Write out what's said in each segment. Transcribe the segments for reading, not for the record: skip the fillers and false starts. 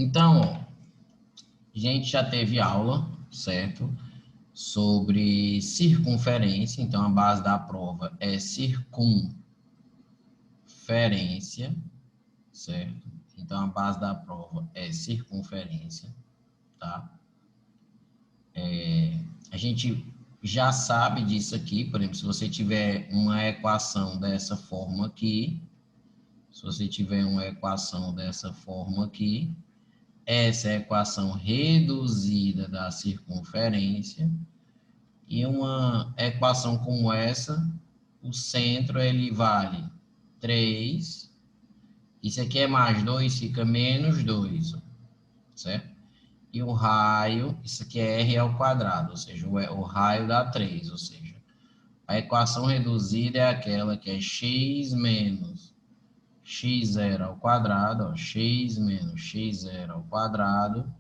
Então, ó, a gente já teve aula, certo? Sobre circunferência. Então, a base da prova é circunferência, certo? Então, a base da prova é circunferência, tá? A gente já sabe disso aqui, por exemplo, se você tiver uma equação dessa forma aqui, essa é a equação reduzida da circunferência, e uma equação como essa, o centro ele vale 3, isso aqui é mais 2, fica menos 2, certo? E o raio, isso aqui é r ao quadrado, ou seja, o raio dá 3, ou seja, a equação reduzida é aquela que é x menos x0 ao quadrado, ó, x menos x0 ao quadrado,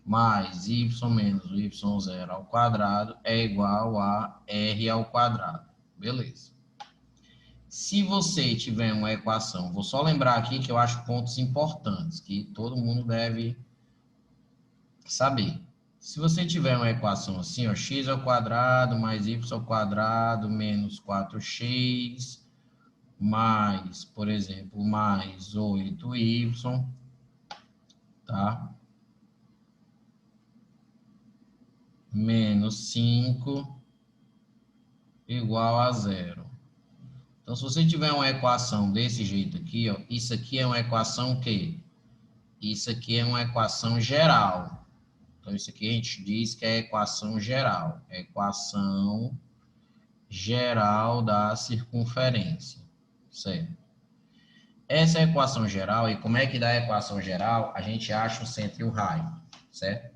mais y menos y0 ao quadrado é igual a r ao quadrado. Beleza. Se você tiver uma equação, vou só lembrar aqui que eu acho pontos importantes, que todo mundo deve saber. Se você tiver uma equação assim, ó, x ao quadrado mais y ao quadrado menos 4x mais, por exemplo, mais 8y, tá? Menos 5 igual a 0. Então, se você tiver uma equação desse jeito aqui, ó, isso aqui é uma equação que? Isso aqui é uma equação geral. Então, isso aqui a gente diz que é a equação geral. É a equação geral da circunferência, certo? Essa é a equação geral, e como é que dá a equação geral? A gente acha o centro e o raio, certo?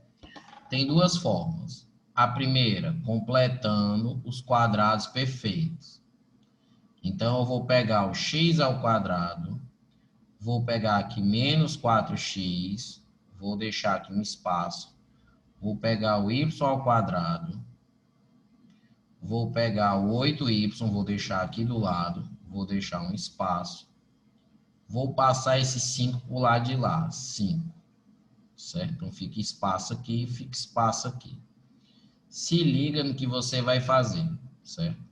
Tem duas formas. A primeira, completando os quadrados perfeitos. Então, eu vou pegar o x ao quadrado, vou pegar aqui menos 4x, vou deixar aqui um espaço, vou pegar o y ao quadrado, vou pegar o 8y, vou deixar aqui do lado, vou deixar um espaço, vou passar esse 5 para o lado de lá, 5, certo? Então, fica espaço aqui, fica espaço aqui. Se liga no que você vai fazer, certo?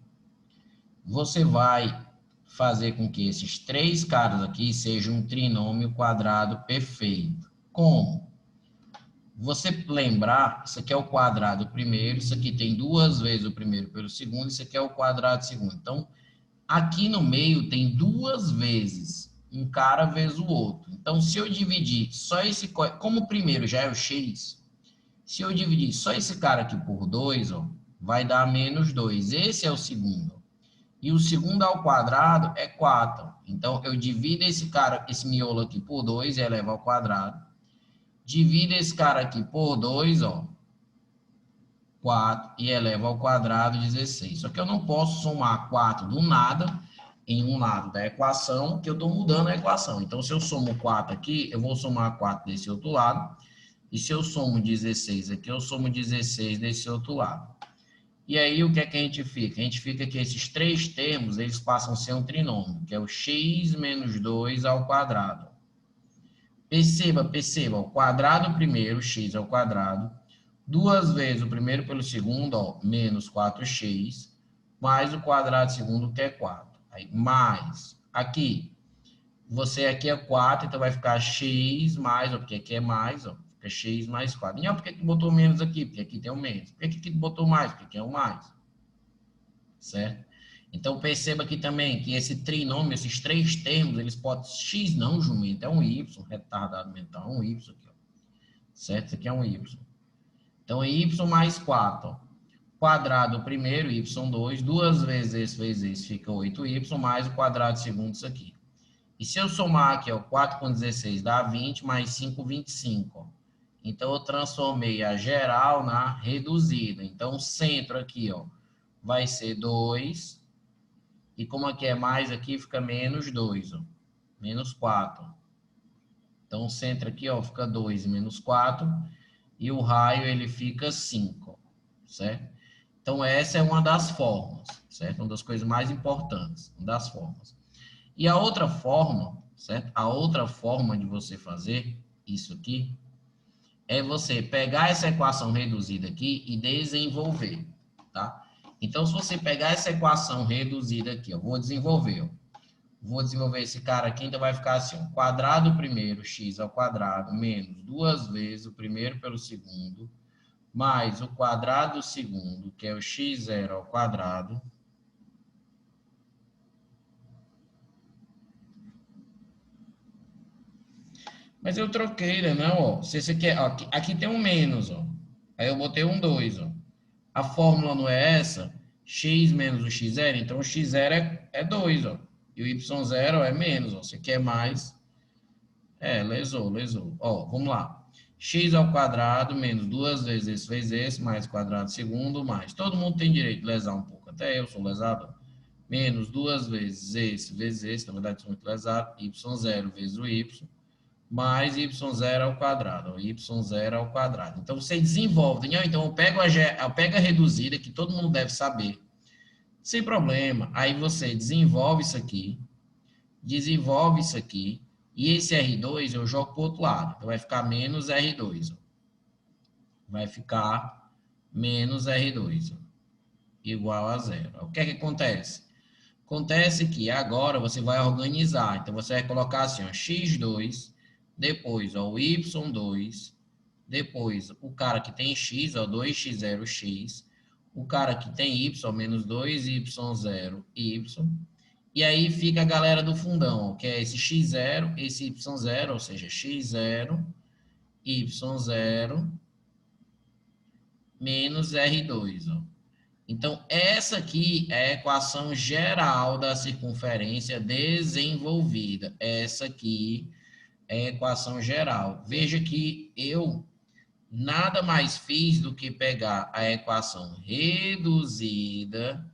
Você vai fazer com que esses três caras aqui sejam um trinômio quadrado perfeito. Como? Você lembrar, isso aqui é o quadrado primeiro, isso aqui tem duas vezes o primeiro pelo segundo, isso aqui é o quadrado segundo. Então, aqui no meio tem duas vezes, um cara vezes o outro. Então, se eu dividir só esse, como o primeiro já é o x, se eu dividir só esse cara aqui por 2, ó, vai dar menos 2. Esse é o segundo. E o segundo ao quadrado é 4. Então, eu divido esse cara, esse miolo aqui por 2 e elevo ao quadrado. Divido esse cara aqui por 2, ó, 4, e elevo ao quadrado 16. Só que eu não posso somar 4 do nada em um lado da equação, que eu estou mudando a equação. Então, se eu somo 4 aqui, eu vou somar 4 desse outro lado. E se eu somo 16 aqui, eu somo 16 desse outro lado. E aí, o que é que a gente fica? A gente fica que esses três termos, eles passam a ser um trinômio, que é o x menos 2 ao quadrado. Perceba, o quadrado primeiro, x ao quadrado, duas vezes o primeiro pelo segundo, ó, menos 4x, mais o quadrado segundo, que é 4. Aí, mais, aqui, você aqui é 4, então vai ficar x mais, ó, porque aqui é mais, ó, fica x mais 4. E por que botou menos aqui? Porque aqui tem um menos. Por que aqui botou mais? Porque aqui é um mais. Certo? Então, perceba aqui também que esse trinômio, esses três termos, eles podem... X não, jumento, é um y, retardado mental, é um y aqui, ó. Certo? Isso aqui é um y. Então, é y mais 4, ó. Quadrado primeiro, y2, duas vezes esse fica 8y, mais o quadrado segundo, isso aqui. E se eu somar aqui, ó, 4 com 16 dá 20, mais 5, 25, ó. Então, eu transformei a geral na reduzida. Então, o centro aqui, ó, vai ser 2. E como aqui é mais, aqui fica menos 2, ó. Menos 4. Então, o centro aqui, ó, fica 2 e menos 4. E o raio, ele fica 5, certo? Então, essa é uma das formas, certo? Uma das coisas mais importantes, uma das formas. E a outra forma, certo? A outra forma de você fazer isso aqui é você pegar essa equação reduzida aqui e desenvolver, tá? Então, se você pegar essa equação reduzida aqui, eu vou desenvolver, ó. Vou desenvolver esse cara aqui, então vai ficar assim, ó, quadrado primeiro, x ao quadrado, menos 2 vezes o primeiro pelo segundo, mais o quadrado do segundo, que é o x0 ao quadrado, mas eu troquei, né, não, ó, se esse aqui, ó, aqui tem um menos, ó, aí eu botei um 2, ó, a fórmula não é essa, x menos o x0, então o x0 é 2, ó, e o y0 é menos, ó, você quer mais, lesou. Ó, vamos lá. X ao quadrado menos 2 vezes esse, mais quadrado segundo, mais. Todo mundo tem direito de lesar um pouco. Até eu sou lesado. Menos 2 vezes esse, na verdade sou muito lesado. Y0 vezes o Y, mais Y0 ao quadrado. Ó, Y0 ao quadrado. Então, você desenvolve. Entendeu? Então, eu pego a reduzida, que todo mundo deve saber. Sem problema. Aí, você desenvolve isso aqui. E esse R2 eu jogo para o outro lado. Então, vai ficar menos R2. Ó. Vai ficar menos R2, ó, igual a zero. O que é que acontece? Acontece que agora você vai organizar. Então, você vai colocar assim, ó, x2, depois ó, o y2, depois o cara que tem x, ó, 2x0x, o cara que tem y, menos 2y0, y, e aí fica a galera do fundão, que é esse x0, esse y0, ou seja, x0, y0, menos R2. Ó. Então, essa aqui é a equação geral da circunferência desenvolvida. Essa aqui é a equação geral. Veja que eu nada mais fiz do que pegar a equação reduzida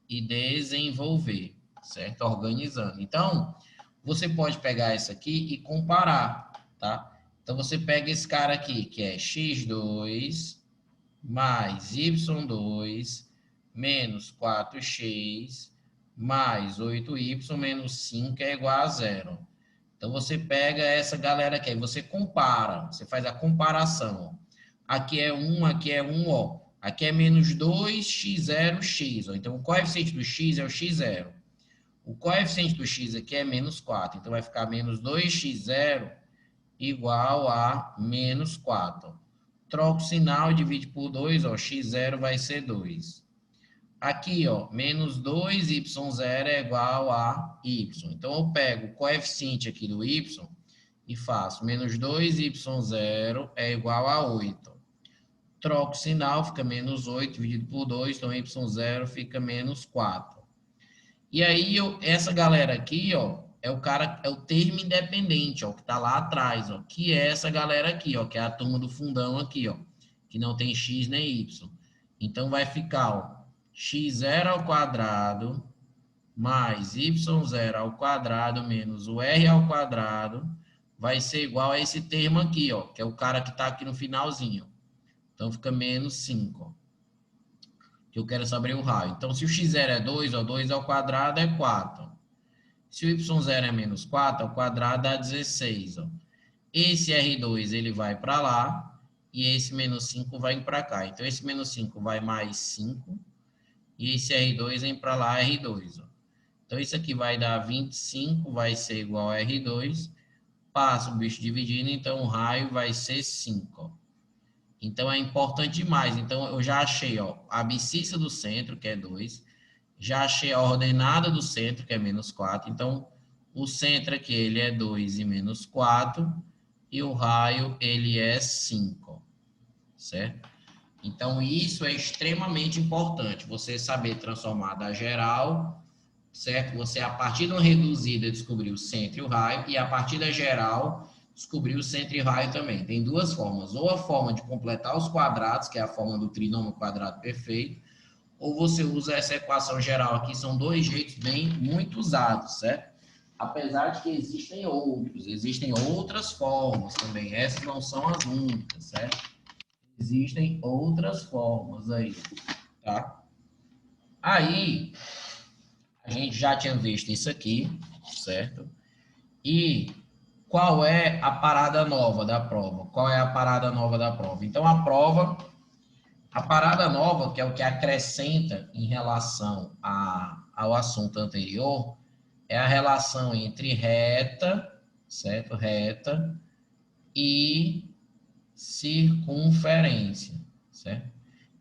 e desenvolver, certo? Organizando. Então, você pode pegar essa aqui e comparar, tá? Então, você pega esse cara aqui, que é x2 mais y2 menos 4x mais 8y menos 5 é igual a zero. Então, você pega essa galera aqui, aí você compara, você faz a comparação. Aqui é 1, ó. Aqui é menos 2x0x. Ó. Então, o coeficiente do x é o x0. O coeficiente do x aqui é menos 4. Então, vai ficar menos 2x0 igual a menos 4. Troca o sinal e divide por 2, ó, x0 vai ser 2. Aqui, ó, menos 2y0 é igual a y. Então, eu pego o coeficiente aqui do y e faço menos 2y0 é igual a 8. Troco o sinal, fica menos 8 dividido por 2, então y0 fica menos 4. E aí, essa galera aqui, ó, é o termo independente, ó, que tá lá atrás, ó, que é essa galera aqui, ó, que é a turma do fundão aqui, ó, que não tem x nem y. Então, vai ficar, ó, x0 ao quadrado mais y0 ao quadrado menos o r ao quadrado vai ser igual a esse termo aqui, ó, que é o cara que tá aqui no finalzinho. Então, fica menos 5, ó, que eu quero saber o raio. Então, se o x0 é 2, ó, 2 ao quadrado é 4. Se o y0 é menos 4, ao quadrado dá 16. Ó. Esse R2 ele vai para lá e esse menos 5 vai para cá. Então, esse menos 5 vai mais 5 e esse R2 vem para lá, R2. Ó. Então, isso aqui vai dar 25, vai ser igual a R2. Passa o bicho dividindo, então o raio vai ser 5. Ó. Então, é importante demais. Então, eu já achei ó, a abscissa do centro, que é 2. Já achei a ordenada do centro, que é menos 4. Então, o centro aqui, ele é 2 e menos 4. E o raio, ele é 5. Certo? Então, isso é extremamente importante. Você saber transformar da geral, certo? Você, a partir de uma reduzida, descobrir o centro e o raio. E a partir da geral, descobrir o centro e o raio também. Tem duas formas. Ou a forma de completar os quadrados, que é a forma do trinômio quadrado perfeito, ou você usa essa equação geral aqui, são dois jeitos muito usados, certo? Apesar de que existem outras formas também, essas não são as únicas, certo? Existem outras formas aí, tá? Aí, a gente já tinha visto isso aqui, certo? E qual é a parada nova da prova? Qual é a parada nova da prova? Então, a parada nova, que é o que acrescenta em relação ao assunto anterior, é a relação entre reta, certo? Reta e circunferência, certo?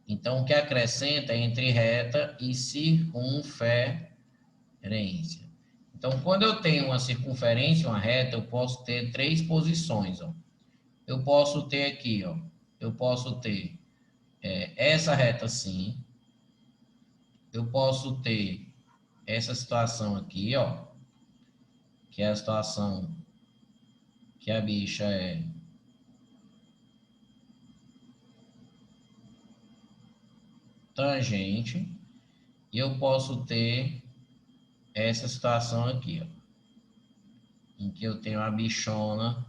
Então, o que acrescenta é entre reta e circunferência. Então, quando eu tenho uma circunferência, uma reta, eu posso ter três posições, ó. Eu posso ter aqui, ó, eu posso ter essa reta assim, eu posso ter essa situação aqui, ó, que é a situação que a bicha é tangente, e eu posso ter essa situação aqui, ó, em que eu tenho a bichona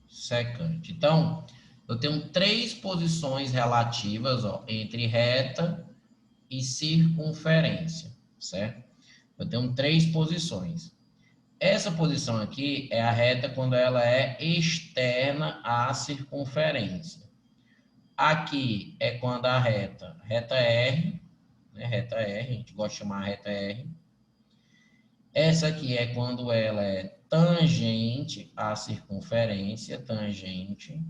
secante. Então, eu tenho três posições relativas, ó, entre reta e circunferência, certo? Eu tenho três posições. Essa posição aqui é a reta quando ela é externa à circunferência. Aqui é quando a reta R, né, reta R, a gente gosta de chamar reta R. Essa aqui é quando ela é tangente à circunferência, tangente.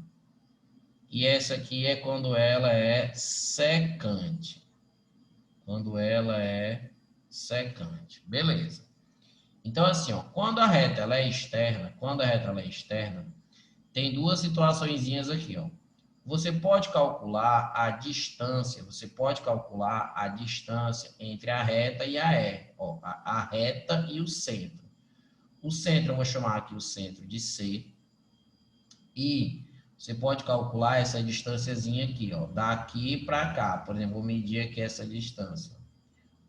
E essa aqui é quando ela é secante. Quando ela é secante. Beleza. Então, assim, ó, quando a reta ela é externa, tem duas situaçõezinhas aqui, ó. Você pode calcular a distância, entre a reta e a R, ó, a reta e o centro. O centro eu vou chamar aqui o centro de C, e você pode calcular essa distânciazinha aqui, ó, daqui para cá. Por exemplo, vou medir aqui essa distância.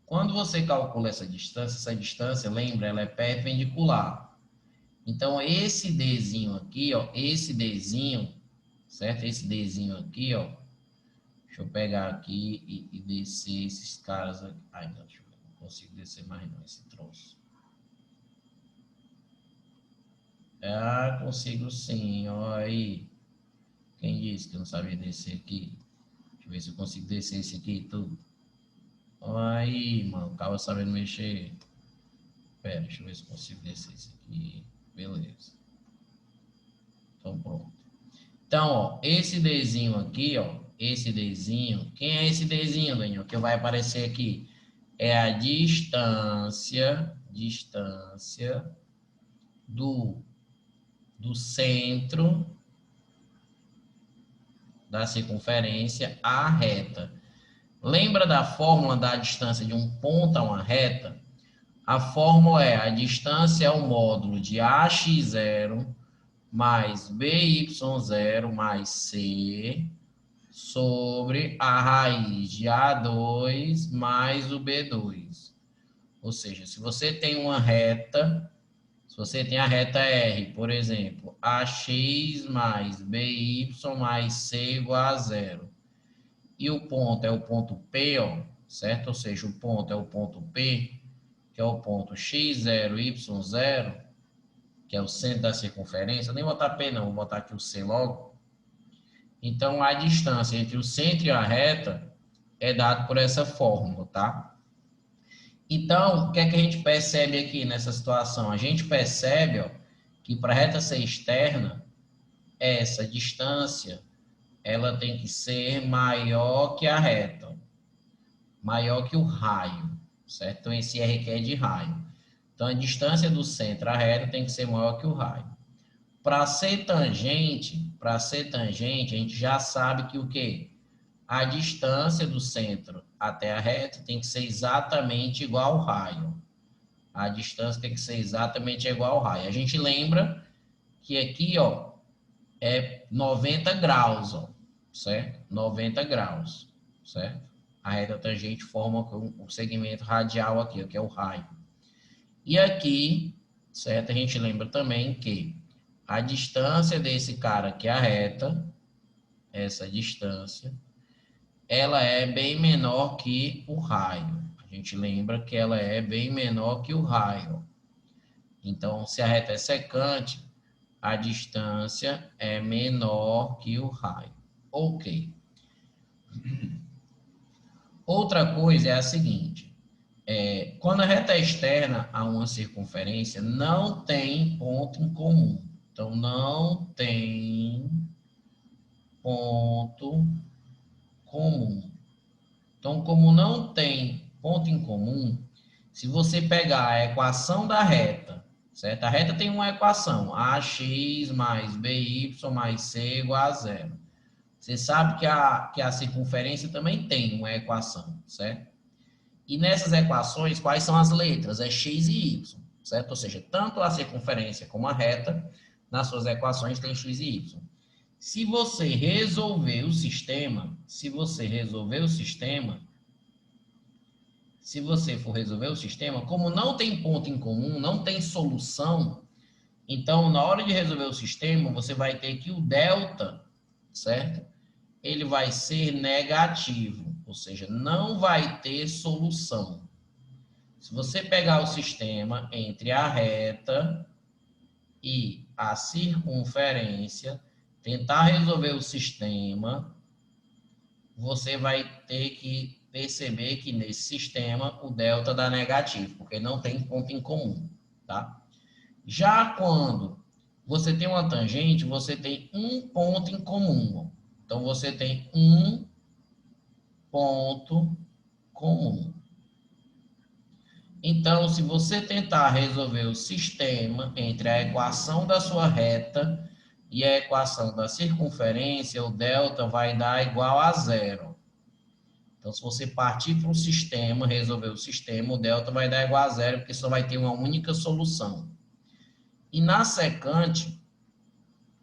Quando você calcula essa distância, lembra, ela é perpendicular. Então, esse Dzinho aqui, ó, esse Dzinho, certo? Esse Dzinho aqui, ó, deixa eu pegar aqui e descer esses caras aqui. Ai, não, deixa eu ver, não consigo descer mais não, esse troço. Ah, consigo sim, ó aí. Quem disse que eu não sabia descer aqui? Deixa eu ver se eu consigo descer esse aqui tudo. Ó aí, mano, tava sabendo mexer. Pera, deixa eu ver se eu consigo descer esse aqui. Beleza. Então, pronto. Então, ó, esse Dzinho aqui, ó, esse Dzinho, quem é esse Dzinho, Daniel? Que vai aparecer aqui é a distância do centro da circunferência à reta. Lembra da fórmula da distância de um ponto a uma reta? A fórmula é: a distância é o módulo de AX0 mais BY0 mais C sobre a raiz de A2 mais o B2. Ou seja, se você tem uma reta, se você tem a reta R, por exemplo, AX mais BY mais C igual a zero, e o ponto é o ponto P, ó, certo? Ou seja, o ponto é o ponto P, que é o ponto x0, y0, que é o centro da circunferência. Eu nem vou botar P não, vou botar aqui o C logo. Então, a distância entre o centro e a reta é dada por essa fórmula, tá? Então, o que é que a gente percebe aqui nessa situação? A gente percebe, ó, que para a reta ser externa, essa distância ela tem que ser maior que a reta, maior que o raio, certo? Então, esse R aqui é de raio. Então, a distância do centro à reta tem que ser maior que o raio. Para ser tangente, a gente já sabe que o quê? A distância do centro até a reta tem que ser exatamente igual ao raio. A distância tem que ser exatamente igual ao raio. A gente lembra que aqui, ó, é 90 graus, ó, certo? 90 graus, certo? A reta tangente forma o segmento radial aqui, ó, que é o raio. E aqui, certo? A gente lembra também que a distância desse cara que é a reta, essa distância, ela é bem menor que o raio. A gente lembra que ela é bem menor que o raio. Então, se a reta é secante, a distância é menor que o raio. Ok. Outra coisa é a seguinte. Quando a reta é externa a uma circunferência, não tem ponto em comum. Então, não tem ponto comum. Então, como não tem ponto em comum, se você pegar a equação da reta, certo? A reta tem uma equação, ax mais by mais c igual a zero. Você sabe que a circunferência também tem uma equação, certo? E nessas equações, quais são as letras? É x e y, certo? Ou seja, tanto a circunferência como a reta, nas suas equações tem x e y. Se você resolver o sistema, se você for resolver o sistema, como não tem ponto em comum, não tem solução, então, na hora de resolver o sistema, você vai ter que o delta, certo? Ele vai ser negativo, ou seja, não vai ter solução. Se você pegar o sistema entre a reta e a circunferência, tentar resolver o sistema, você vai ter que perceber que nesse sistema o delta dá negativo, porque não tem ponto em comum, tá? Já quando você tem uma tangente, você tem um ponto em comum. Então, você tem um ponto comum. Então, se você tentar resolver o sistema entre a equação da sua reta e a equação da circunferência, o delta vai dar igual a zero. Então, se você partir para o sistema, resolver o sistema, o delta vai dar igual a zero, porque só vai ter uma única solução. E na secante,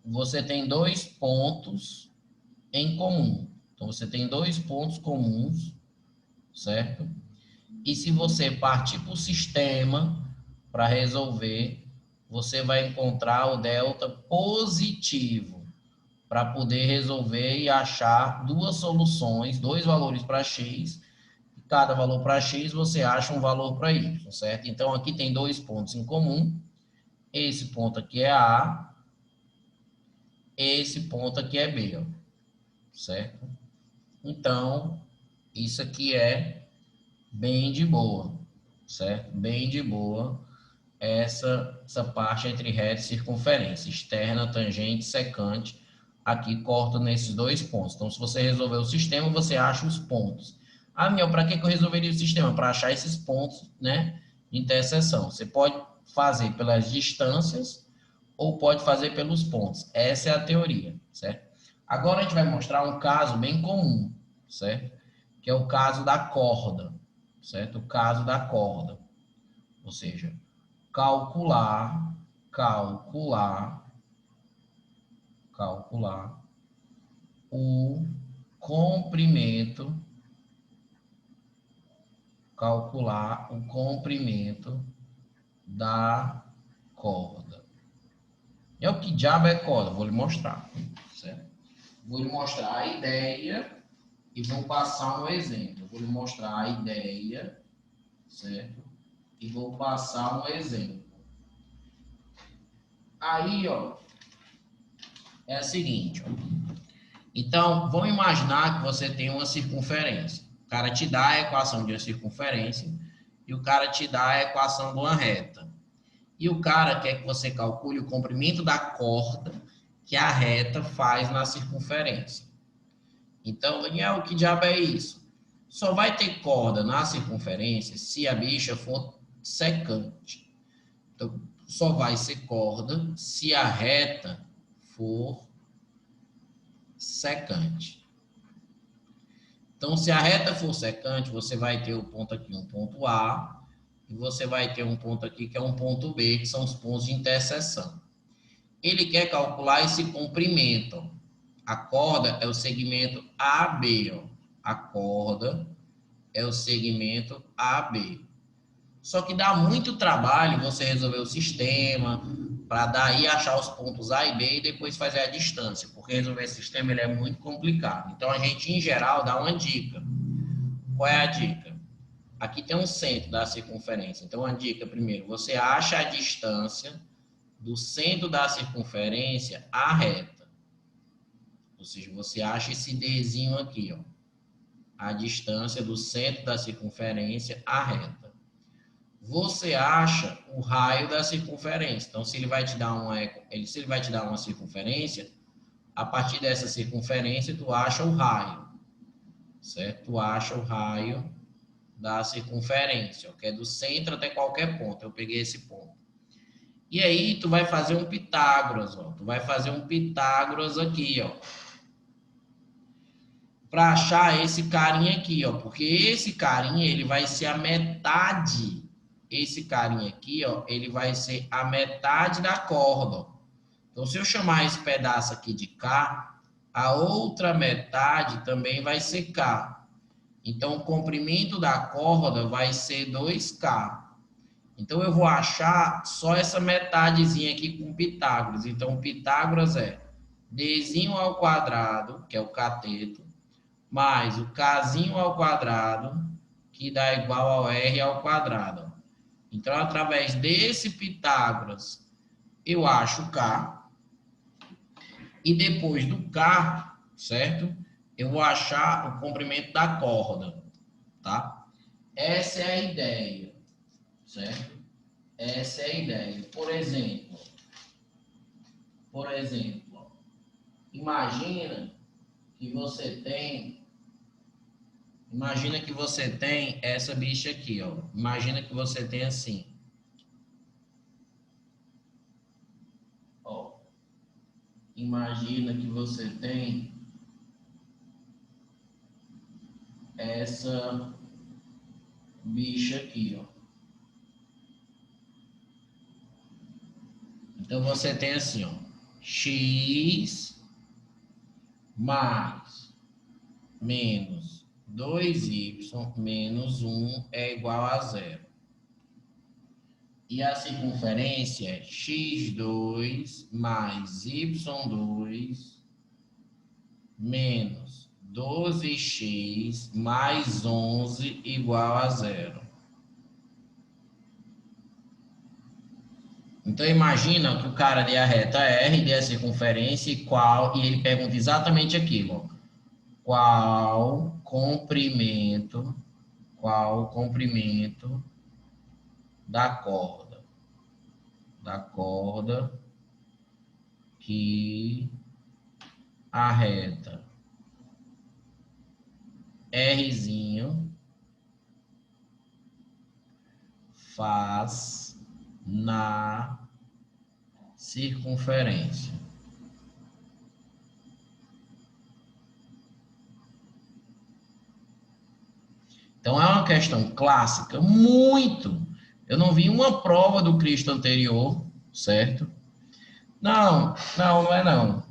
você tem dois pontos em comum. Então, você tem dois pontos comuns, certo? E se você partir para o sistema para resolver, você vai encontrar o delta positivo para poder resolver e achar duas soluções, dois valores para x. E cada valor para x você acha um valor para y, certo? Então, aqui tem dois pontos em comum. Esse ponto aqui é A, esse ponto aqui é B, ó, certo? Então, isso aqui é bem de boa, certo? Bem de boa essa parte entre reta e circunferência, externa, tangente, secante, aqui corta nesses dois pontos. Então, se você resolver o sistema, você acha os pontos. Ah, meu, para que eu resolveria o sistema? Para achar esses pontos, né, de interseção. Você pode fazer pelas distâncias ou pode fazer pelos pontos. Essa é a teoria, certo? Agora a gente vai mostrar um caso bem comum, certo? Que é o caso da corda, certo? O caso da corda. Ou seja, calcular o comprimento, da corda. É o que diabo é corda? Vou lhe mostrar, certo? Vou lhe mostrar a ideia e vou passar um exemplo. Vou lhe mostrar a ideia, certo? E vou passar um exemplo. Aí, ó, é o seguinte, ó. Então, vamos imaginar que você tem uma circunferência. O cara te dá a equação de uma circunferência e o cara te dá a equação de uma reta. E o cara quer que você calcule o comprimento da corda que a reta faz na circunferência. Então, Daniel, que diabo é isso? Só vai ter corda na circunferência se a bicha for secante. Então, só vai ser corda se a reta for secante. Então, se a reta for secante, você vai ter o ponto aqui, um ponto A, e você vai ter um ponto aqui que é um ponto B, que são os pontos de interseção. Ele quer calcular esse comprimento. A corda é o segmento AB, ó. A corda é o segmento AB. Só que dá muito trabalho você resolver o sistema, para daí achar os pontos A e B e depois fazer a distância, porque resolver esse sistema ele é muito complicado. Então, a gente, em geral, dá uma dica. Qual é a dica? aqui tem um centro da circunferência. Então, a dica primeiro, você acha a distância do centro da circunferência à reta. Ou seja, você acha esse Dzinho aqui, ó. A distância do centro da circunferência à reta. Você acha o raio da circunferência. Então, se ele vai te dar uma circunferência, a partir dessa circunferência, tu acha o raio, certo? Tu acha o raio da circunferência, que é do centro até qualquer ponto. Eu peguei esse ponto. E aí, tu vai fazer um Pitágoras, ó. Tu vai fazer um Pitágoras aqui, ó. Para achar esse carinha aqui, ó. Porque esse carinha, ele vai ser a metade. Esse carinha aqui, ó, ele vai ser a metade da corda, ó. Então, se eu chamar esse pedaço aqui de K, a outra metade também vai ser K. Então, o comprimento da corda vai ser 2K. Então, eu vou achar só essa metadezinha aqui com Pitágoras. Então, Pitágoras é Dzinho ao quadrado, que é o cateto, mais o Kzinho ao quadrado, que dá igual ao R ao quadrado. Então, através desse Pitágoras, eu acho K. E depois do K, certo? Eu vou achar o comprimento da corda, tá? Essa é a ideia, certo? Essa é a ideia. Por exemplo, imagina que você tem essa bicha aqui, ó. Imagina que você tem assim. Ó. Imagina que você tem essa bicha aqui, ó. Então, você tem assim, ó, x mais menos 2y menos 1 é igual a 0. E a circunferência é x2 mais y2 menos 12x mais 11 igual a 0. Então, imagina que o cara dê a reta R, dê a circunferência e ele pergunta exatamente aquilo. Qual comprimento da corda que a reta Rzinho faz na circunferência. Então, é uma questão clássica, muito. Eu não vi uma prova do Cristo anterior, certo? Não é não.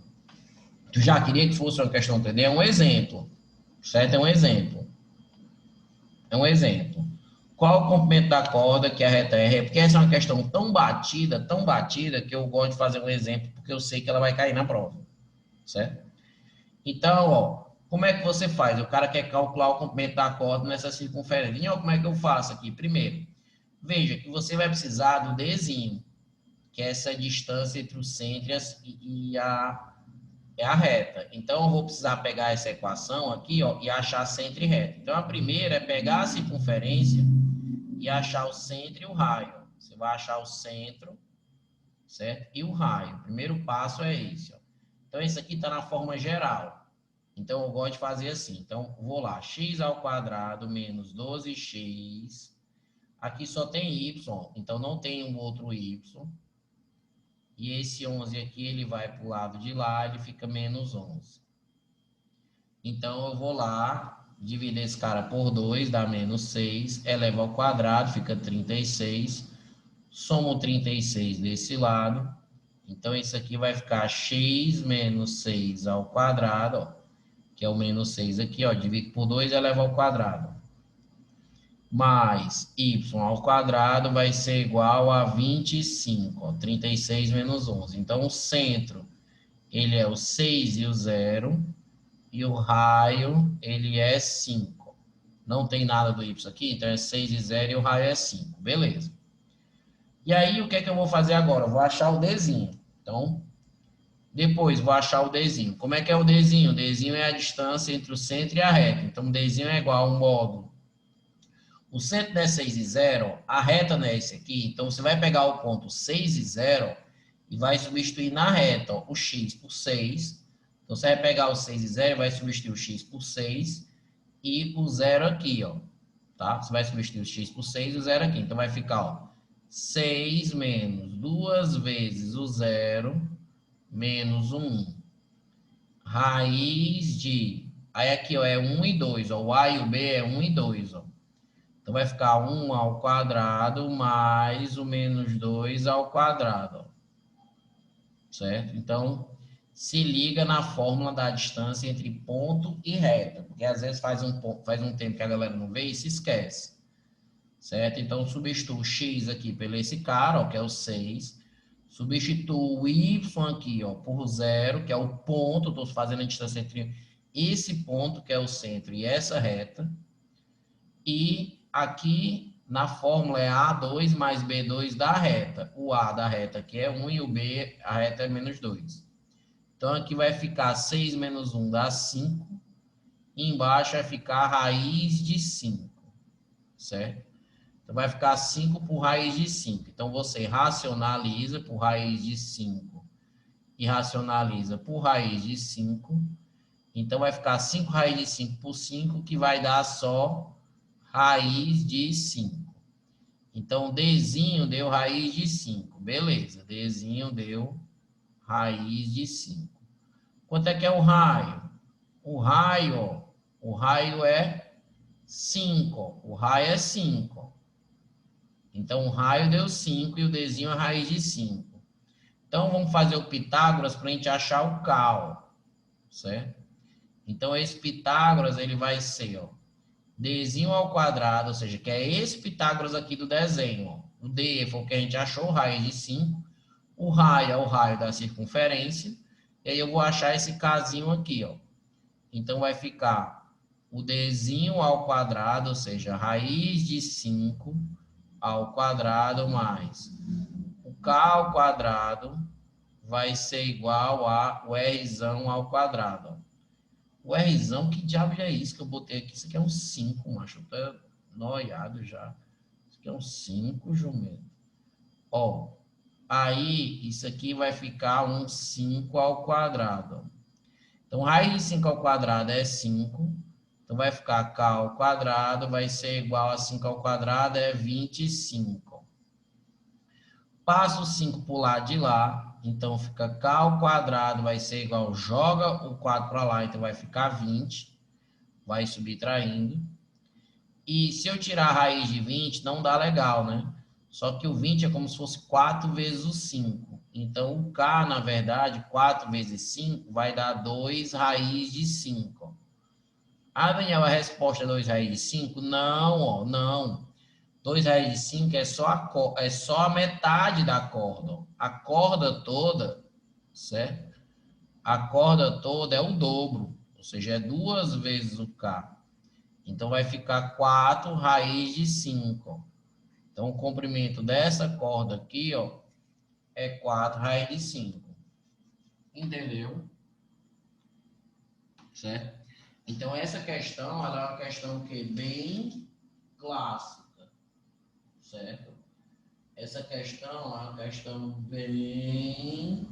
Tu já queria que fosse uma questão anterior? É um exemplo, certo? É um exemplo. Qual o comprimento da corda que a reta R? Porque essa é uma questão tão batida, que eu gosto de fazer um exemplo, porque eu sei que ela vai cair na prova, certo? Então, ó, como é que você faz? O cara quer calcular o comprimento da corda nessa circunferência. Como é que eu faço aqui? Primeiro, veja que você vai precisar do Dzinho, que é essa distância entre o centro e a reta. Então, eu vou precisar pegar essa equação aqui, ó, e achar centro e reta. Então, a primeira é pegar a circunferência e achar o centro e o raio. Você vai achar o centro, certo? E o raio. O primeiro passo é esse, ó. Então, isso aqui está na forma geral. Então, eu gosto de fazer assim. Então, vou lá. X ao quadrado menos 12x. Aqui só tem y, então não tem um outro y. E esse 11 aqui, ele vai para o lado de lá, ele fica menos 11. Então, eu vou lá, dividir esse cara por 2, dá menos 6. Eleva ao quadrado, fica 36. Somo 36 desse lado. Então, isso aqui vai ficar x menos 6 ao quadrado, ó, que é o menos 6 aqui, ó, divide por 2 e eleva ao quadrado. Mais y ao quadrado vai ser igual a 25, ó, 36 menos 11. Então, o centro, ele é o 6 e o 0, e o raio, ele é 5. Não tem nada do y aqui, então é 6 e 0 e o raio é 5. Beleza. E aí, o que é que eu vou fazer agora? Eu vou achar o Dzinho. Então, depois vou achar o Dzinho. Como é que é o Dzinho? O Dzinho é a distância entre o centro e a reta. Então, o Dzinho é igual a um módulo. O centro não é 6 e 0, a reta não é esse aqui. Então, você vai pegar o ponto 6 e 0 e vai substituir na reta, ó, o x por 6. Então, você vai pegar o 6 e 0 e vai substituir o x por 6 e o 0 aqui, ó. Tá? Você vai substituir o x por 6 e o 0 aqui. Então, vai ficar, ó, 6 menos 2 vezes o 0 menos 1. Raiz de... Aí aqui, ó, é 1 e 2, ó. O A e o B é 1 e 2, ó. Então, vai ficar 1 ao quadrado mais o menos 2 ao quadrado, ó. Certo? Então, se liga na fórmula da distância entre ponto e reta, porque às vezes faz um tempo que a galera não vê e se esquece. Certo? Então, substituo o x aqui pelo esse cara, ó, que é o 6. Substituo o y aqui, ó, por 0, que é o ponto. Estou fazendo a distância entre esse ponto, que é o centro, e essa reta. E aqui na fórmula é A2 mais B2 da reta. O A da reta aqui é 1 e o B, a reta é menos 2. Então, aqui vai ficar 6 menos 1 dá 5. E embaixo vai ficar a raiz de 5. Certo? Então, vai ficar 5 por raiz de 5. Então, você racionaliza por raiz de 5 e racionaliza por raiz de 5. Então, vai ficar 5 raiz de 5 por 5, que vai dar só raiz de 5. Então, Dzinho deu raiz de 5. Beleza, Dzinho deu raiz de 5. Quanto é que é o raio? O raio é 5. O raio é 5. Então, o raio deu 5 e o Dzinho é raiz de 5. Então, vamos fazer o Pitágoras para a gente achar o K, ó, certo? Então, esse Pitágoras, ele vai ser, ó, Dzinho ao quadrado, ou seja, que é esse Pitágoras aqui do desenho, ó. O D foi o que a gente achou, raiz de 5. O raio é o raio da circunferência. E aí eu vou achar esse Kzinho aqui, ó. Então, vai ficar o Dzinho ao quadrado, ou seja, raiz de 5 ao quadrado mais o K ao quadrado vai ser igual a o Rzão ao quadrado. O Rzão, que diabo é isso que eu botei aqui? Isso aqui é um 5, macho. Eu tô noiado já. Isso aqui é um 5, jumento. Ó, aí isso aqui vai ficar um 5 ao quadrado. Então, raiz de 5 ao quadrado é 5. Então, vai ficar K ao quadrado, vai ser igual a 5 ao quadrado, é 25. Passa o 5 para o lado de lá, então fica K ao quadrado, vai ser igual, joga o 4 para lá, então vai ficar 20, vai subtraindo. E se eu tirar a raiz de 20, não dá legal, né? Só que o 20 é como se fosse 4 vezes o 5. Então, o K, na verdade, 4 vezes 5 vai dar 2 raiz de 5. Ah, Daniel, a resposta é 2 raiz de 5? Não, ó, não. 2 raiz de 5 é só a metade da corda. Ó. A corda toda, certo? A corda toda é o dobro, ou seja, é 2 vezes o K. Então, vai ficar 4 raiz de 5. Então, o comprimento dessa corda aqui, ó, é 4 raiz de 5. Entendeu? Certo? Então, essa questão, ela é uma questão que é bem clássica, certo? Essa questão é uma questão bem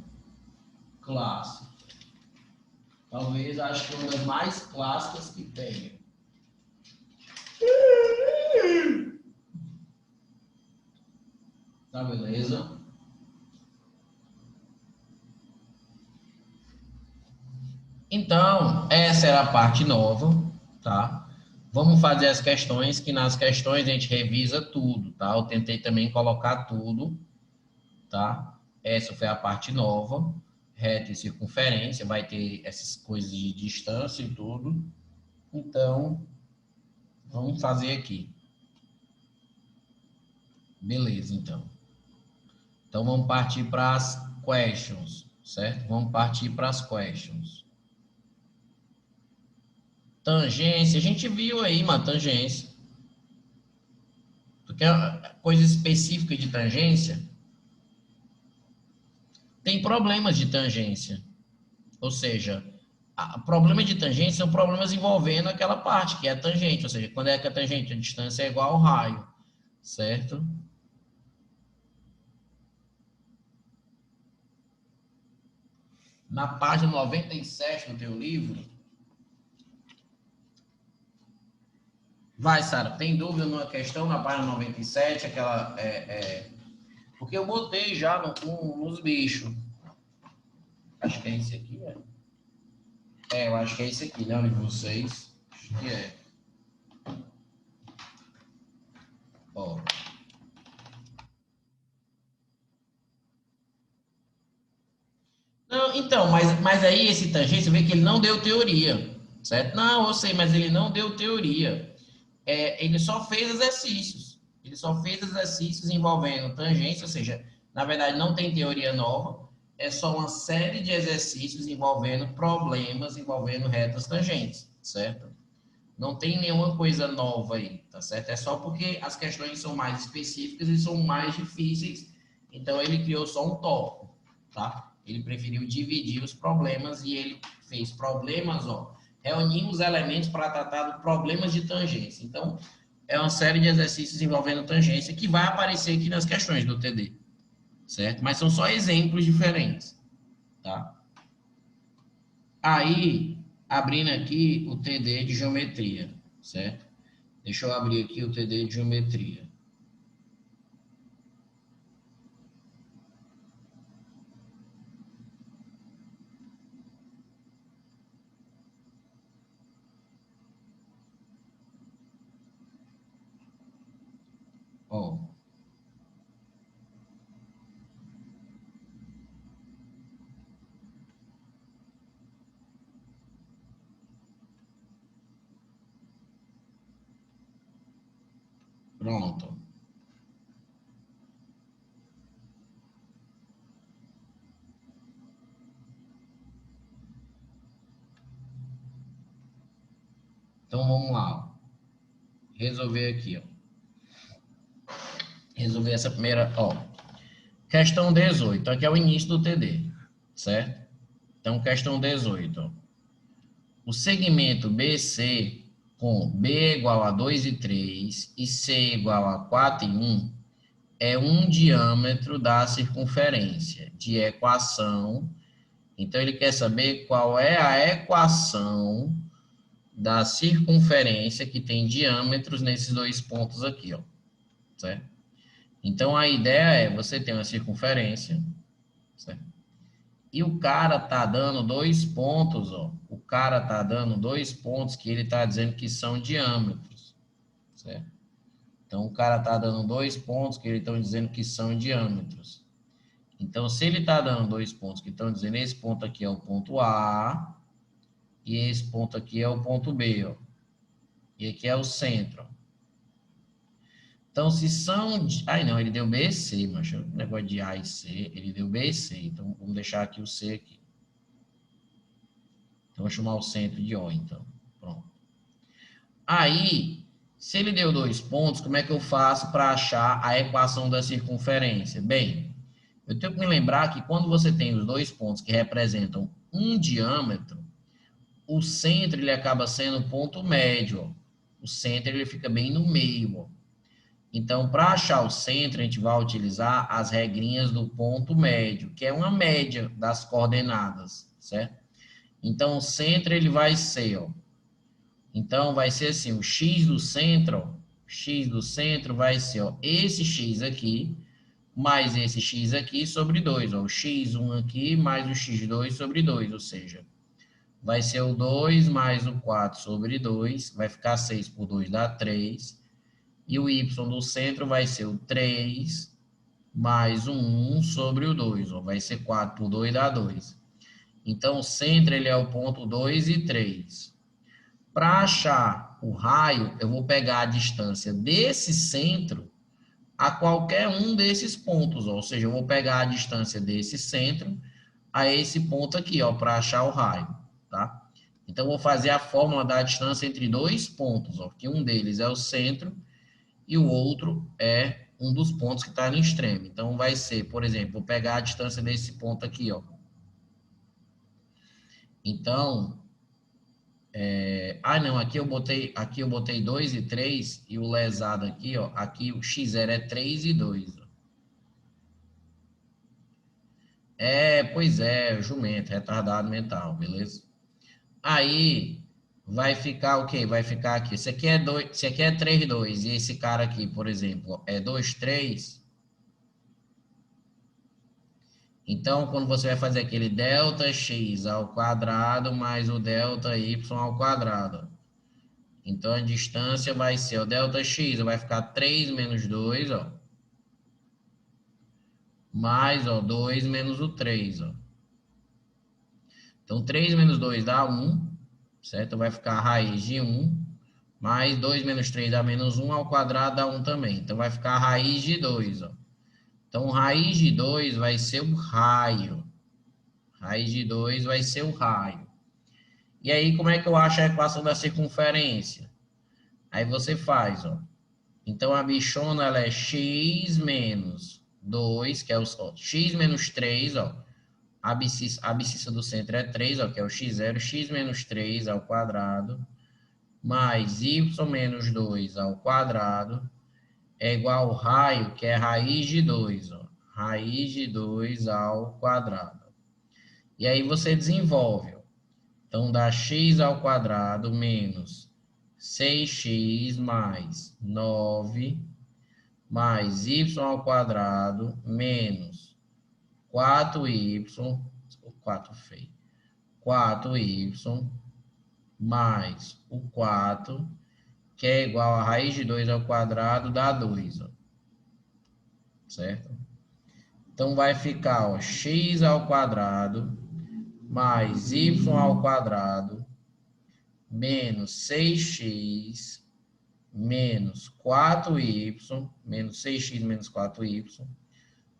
clássica. Talvez, acho que uma das mais clássicas que tem. Tá, beleza? Então, essa era a parte nova, tá? Vamos fazer as questões, que nas questões a gente revisa tudo, tá? Eu tentei também colocar tudo, tá? Essa foi a parte nova, reta e circunferência, vai ter essas coisas de distância e tudo. Então, vamos fazer aqui. Beleza, então. Então, vamos partir para as questions, certo? Vamos partir para as questions. Tangência, a gente viu aí uma tangência. Porque a coisa específica de tangência tem problemas de tangência. Ou seja, problema de tangência são problemas envolvendo aquela parte, que é a tangente. Ou seja, quando é que a tangente, a distância é igual ao raio, certo? Na página 97 do teu livro, vai, Sara, tem dúvida numa questão na página 97, aquela... porque eu botei já nos bichos. Acho que é esse aqui, velho. Eu acho que é esse aqui, né? De vocês. Acho que é. Ó. Não, então, mas aí esse tangente, você vê que ele não deu teoria, certo? Não, eu sei, mas ele não deu teoria. Ele só fez exercícios. Ele só fez exercícios envolvendo tangência, ou seja, na verdade não tem teoria nova, é só uma série de exercícios envolvendo problemas envolvendo retas tangentes, certo? Não tem nenhuma coisa nova aí, tá certo? É só porque as questões são mais específicas e são mais difíceis, então ele criou só um tópico, tá? Ele preferiu dividir os problemas e ele fez problemas, ó, reunimos elementos para tratar de problemas de tangência. Então, é uma série de exercícios envolvendo tangência que vai aparecer aqui nas questões do TD, certo? Mas são só exemplos diferentes, tá? Aí, abrindo aqui o TD de geometria, certo? Deixa eu abrir aqui o TD de geometria. Ó. Pronto. Então, vamos lá. Resolver aqui, ó. Resolver essa primeira, ó. Questão 18. Aqui é o início do TD, certo? Então, questão 18, ó. O segmento BC com B igual a 2,3 e C igual a 4,1 é um diâmetro da circunferência de equação. Então, ele quer saber qual é a equação da circunferência que tem diâmetros nesses dois pontos aqui, ó. Certo? Então, a ideia é, você tem uma circunferência, certo? E o cara tá dando dois pontos, ó. O cara tá dando dois pontos que ele tá dizendo que são diâmetros, certo? Então, o cara tá dando dois pontos que ele estão dizendo que são diâmetros. Então, se ele tá dando dois pontos que estão dizendo esse ponto aqui é o ponto A e esse ponto aqui é o ponto B, ó. E aqui é o centro. Então, se são... Ai, não, ele deu B e C, mas o negócio de A e C, ele deu B e C. Então, vamos deixar aqui o C aqui. Então, vou chamar o centro de O, então. Pronto. Aí, se ele deu dois pontos, como é que eu faço para achar a equação da circunferência? Bem, eu tenho que me lembrar que quando você tem os dois pontos que representam um diâmetro, o centro ele acaba sendo o ponto médio, ó. O centro ele fica bem no meio, ó. Então, para achar o centro, a gente vai utilizar as regrinhas do ponto médio, que é uma média das coordenadas, certo? Então, o centro ele vai ser, ó. Então, vai ser assim, o x do centro, ó, x do centro vai ser, ó, esse x aqui, mais esse x aqui sobre 2, ó, o x1 aqui, mais o x2 sobre 2, ou seja, vai ser o 2 mais o 4 sobre 2, vai ficar 6 por 2 dá 3, e o y do centro vai ser o 3 mais o 1 sobre o 2, ó, vai ser 4 por 2 dá 2. Então, o centro ele é o ponto 2 e 3. Para achar o raio, eu vou pegar a distância desse centro a qualquer um desses pontos, ó, ou seja, eu vou pegar a distância desse centro a esse ponto aqui, ó, para achar o raio, tá? Então, vou fazer a fórmula da distância entre dois pontos, ó, que um deles é o centro e o outro é um dos pontos que está no extremo. Então, vai ser, por exemplo, vou pegar a distância desse ponto aqui, ó. Então, não, aqui eu botei 2 e 3 e o lesado aqui, ó, aqui o x0 é 3 e 2. Ó. Pois é, jumento, retardado mental, beleza? Aí vai ficar o quê? Vai ficar aqui. Esse aqui é 3, 2 e esse cara aqui, por exemplo, é 2, 3. Então, quando você vai fazer aquele delta x ao quadrado mais o delta y ao quadrado. Então, a distância vai ser o delta x, vai ficar 3 menos 2, ó. Mais, ó, 2 menos o 3, ó. Então, 3 menos 2 dá 1, certo? Vai ficar a raiz de 1. Mais 2 menos 3 dá menos 1, ao quadrado dá 1 também. Então, vai ficar a raiz de 2, ó. Então, raiz de 2 vai ser o raio. Raiz de 2 vai ser o raio. E aí, como é que eu acho a equação da circunferência? Aí você faz, ó. Então, a bichona, ela é x menos 2, que é o x menos 3, ó. A abscissa do centro é 3, ó, que é o x0, x menos 3 ao quadrado, mais y menos 2 ao quadrado, é igual ao raio, que é raiz de 2, ó. Raiz de 2 ao quadrado. E aí você desenvolve, ó. Então, dá x ao quadrado menos 6x mais 9 mais y ao quadrado menos 4y, 4 feio, 4y mais o 4, que é igual a raiz de 2 ao quadrado, dá 2, ó. Certo? Então, vai ficar, ó, x ao quadrado mais y ao quadrado menos 6x menos 4y, menos 6x menos 4y,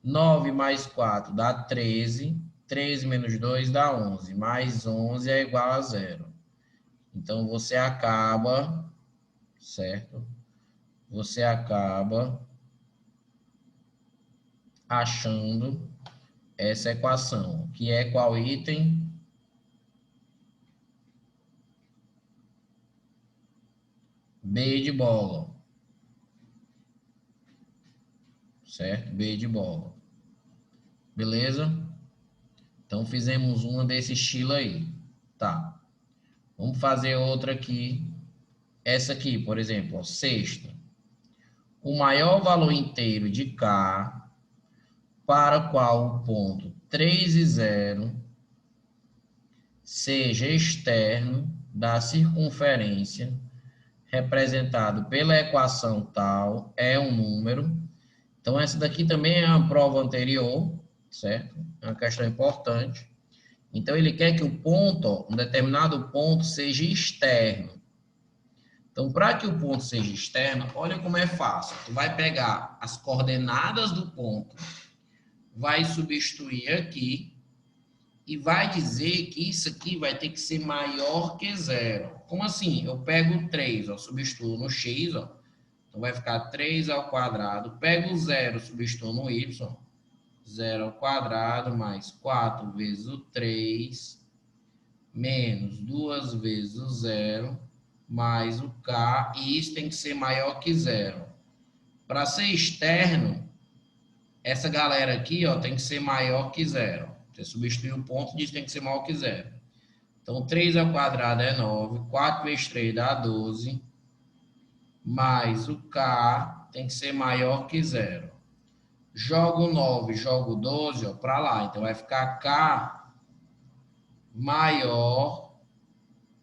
9 mais 4 dá 13, 13 menos 2 dá 11, mais 11 é igual a 0. Então, você acaba, certo? Você acaba achando essa equação, que é qual item? B de bola. Certo? B de bola. Beleza? Então, fizemos uma desse estilo aí. Tá. Vamos fazer outra aqui. Essa aqui, por exemplo, ó, sexta. O maior valor inteiro de K, para qual o ponto 3 e 0 seja externo da circunferência, representado pela equação tal, é um número. Então, essa daqui também é uma prova anterior, certo? É uma questão importante. Então, ele quer que o ponto, ó, um determinado ponto, seja externo. Então, para que o ponto seja externo, olha como é fácil. Tu vai pegar as coordenadas do ponto, vai substituir aqui e vai dizer que isso aqui vai ter que ser maior que zero. Como assim? Eu pego 3, ó, substituo no x, ó. Então, vai ficar 3 ao quadrado. Pego o zero, substituo no y. 0 ao quadrado mais 4 vezes o 3, menos 2 vezes o 0, mais o K, e isso tem que ser maior que 0. Para ser externo, essa galera aqui, ó, tem que ser maior que 0. Você substitui o ponto e diz que tem que ser maior que 0. Então, 3 ao quadrado é 9, 4 vezes 3 dá 12, mais o K tem que ser maior que 0. Jogo 9, jogo 12, ó, para lá. Então, vai ficar K maior,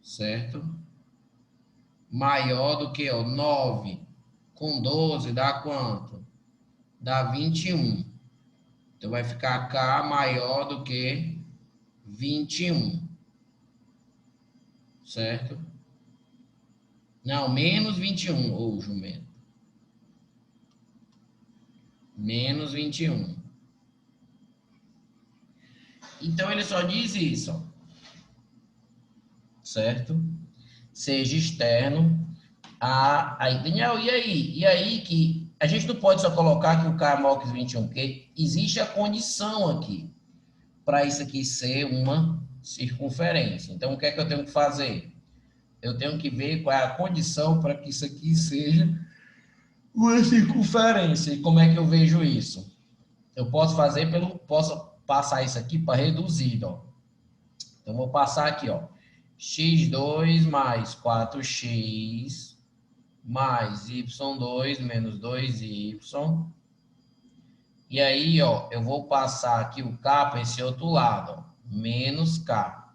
certo? Maior do que, ó, 9 com 12 dá quanto? Dá 21. Então, vai ficar K maior do que 21. Certo? Não, menos 21, ô jumento. Menos 21. Então, ele só diz isso, ó. certo? Seja externo. Aí, Daniel, e aí? E aí que a gente não pode só colocar que o K é maior que 21, porque existe a condição aqui para isso aqui ser uma circunferência. Então, o que é que eu tenho que fazer? Eu tenho que ver qual é a condição para que isso aqui seja uma circunferência. E como é que eu vejo isso? Eu posso posso passar isso aqui para reduzido, ó. Então, vou passar aqui, ó. x2 mais 4x mais y2 menos 2y. E aí, ó, eu vou passar aqui o k para esse outro lado, ó, menos k.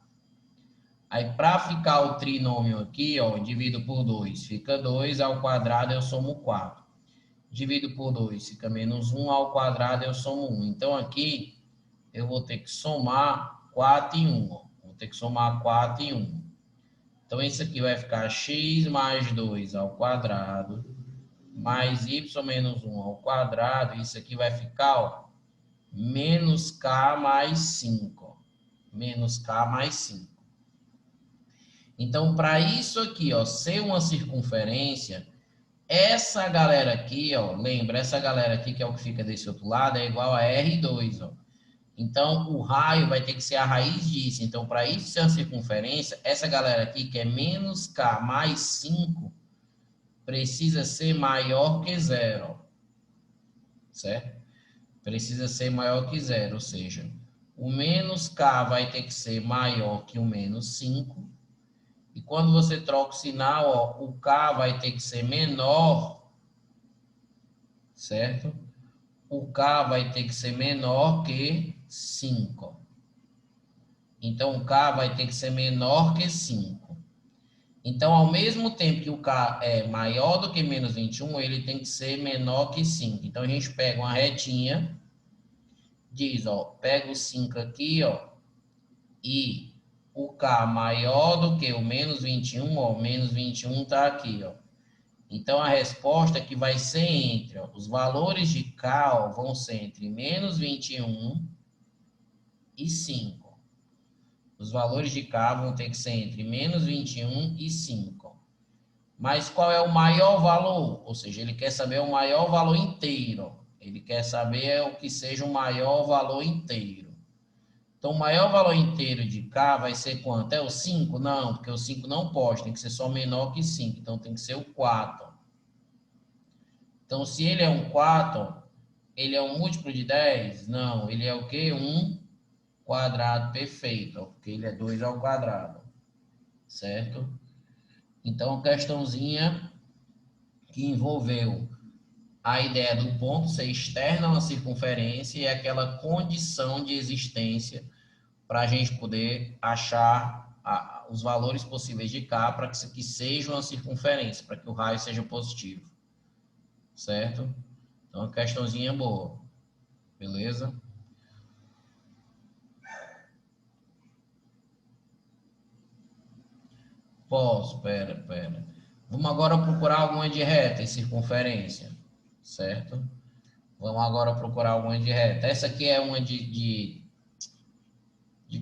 Aí, para ficar o trinômio aqui, ó, divido por 2, fica 2 ao quadrado, eu somo 4. Divido por 2, fica menos 1 ao quadrado, eu somo 1. Então, aqui, eu vou ter que somar 4 e 1. Ó. Vou ter que somar 4 e 1. Então, isso aqui vai ficar x mais 2 ao quadrado, mais y menos 1 ao quadrado. Isso aqui vai ficar, ó, menos k mais 5. Ó. Menos k mais 5. Então, para isso aqui, ó, ser uma circunferência, essa galera aqui, ó, lembra, essa galera aqui, que é o que fica desse outro lado, é igual a R2, ó. Então, o raio vai ter que ser a raiz disso. Então, para isso ser uma circunferência, essa galera aqui, que é menos K mais 5, precisa ser maior que zero, certo? Precisa ser maior que zero, ou seja, o menos K vai ter que ser maior que o menos 5. E quando você troca o sinal, ó, o K vai ter que ser menor, certo? O K vai ter que ser menor que 5. Então, o K vai ter que ser menor que 5. Então, ao mesmo tempo que o K é maior do que menos 21, ele tem que ser menor que 5. Então, a gente pega uma retinha, diz, ó, pega o 5 aqui, ó, e o K maior do que o menos 21, ó, menos 21 está aqui, ó. Então, a resposta que vai ser entre, ó, os valores de K, ó, vão ser entre menos 21 e 5. Os valores de K vão ter que ser entre menos 21 e 5. Mas qual é o maior valor? Ou seja, ele quer saber o maior valor inteiro. Ele quer saber o que seja o maior valor inteiro. Então, o maior valor inteiro de K vai ser quanto? É o 5? Não, porque o 5 não pode, tem que ser só menor que 5. Então, tem que ser o 4. Então, se ele é um 4, ele é um múltiplo de 10? Não, ele é o quê? Um quadrado perfeito, porque ele é 2 ao quadrado, certo? Então, questãozinha que envolveu a ideia do ponto ser externo a uma circunferência e aquela condição de existência para a gente poder achar os valores possíveis de K para que isso aqui seja uma circunferência, para que o raio seja positivo, certo? Então, uma questãozinha boa, beleza? Posso, pera. Vamos agora procurar alguma de reta e circunferência, certo? Vamos agora procurar alguma de reta. Essa aqui é uma de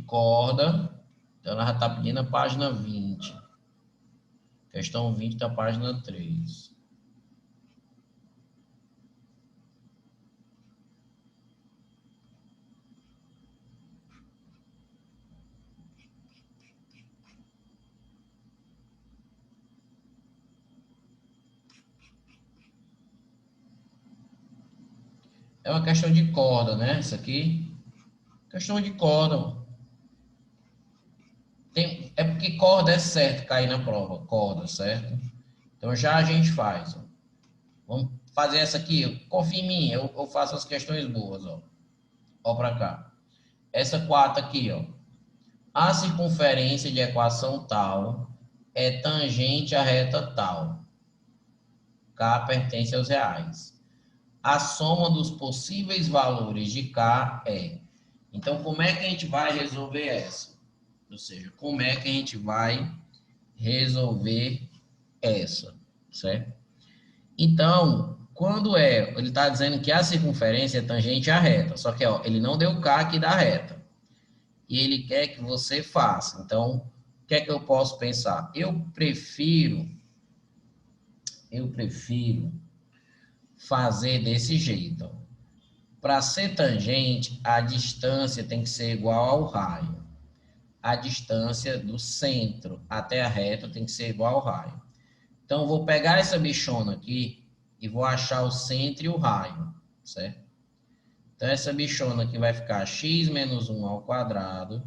corda. Então, ela já está pedindo a página 20. Questão 20 da página 3. É uma questão de corda, né? Isso aqui. Questão de corda. É porque corda é certo cair na prova. Corda, certo? Então já a gente faz. Ó. Vamos fazer essa aqui. Confia em mim, eu faço as questões boas. Ó, ó para cá. Essa quarta aqui, ó. A circunferência de equação tal é tangente à reta tal. K pertence aos reais. A soma dos possíveis valores de K é. Então, como é que a gente vai resolver essa? Ou seja, como é que a gente vai resolver essa, certo? Então, quando ele está dizendo que a circunferência é tangente à reta, só que ó, ele não deu K aqui da reta. E ele quer que você faça. Então, o que é que eu posso pensar? Eu prefiro fazer desse jeito. Para ser tangente, a distância tem que ser igual ao raio. A distância do centro até a reta tem que ser igual ao raio. Então, eu vou pegar essa bichona aqui e vou achar o centro e o raio, certo? Então, essa bichona aqui vai ficar x menos 1 ao quadrado,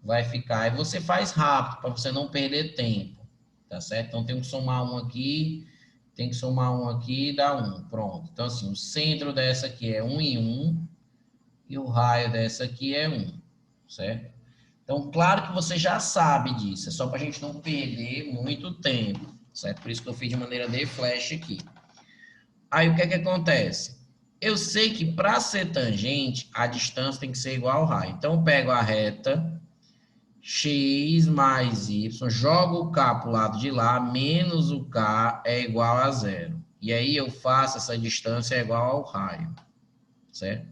vai ficar... Aí você faz rápido, para você não perder tempo, tá certo? Então, tem que somar um aqui, tem que somar um aqui e dá 1, pronto. Então, assim, o centro dessa aqui é 1 e 1, e o raio dessa aqui é 1, certo? Então, claro que você já sabe disso, é só para a gente não perder muito tempo, certo? Por isso que eu fiz de maneira de flash aqui. Aí, o que é que acontece? Eu sei que para ser tangente, a distância tem que ser igual ao raio. Então, eu pego a reta x mais y, jogo o k para o lado de lá, menos o k é igual a zero. E aí, eu faço essa distância igual ao raio, certo?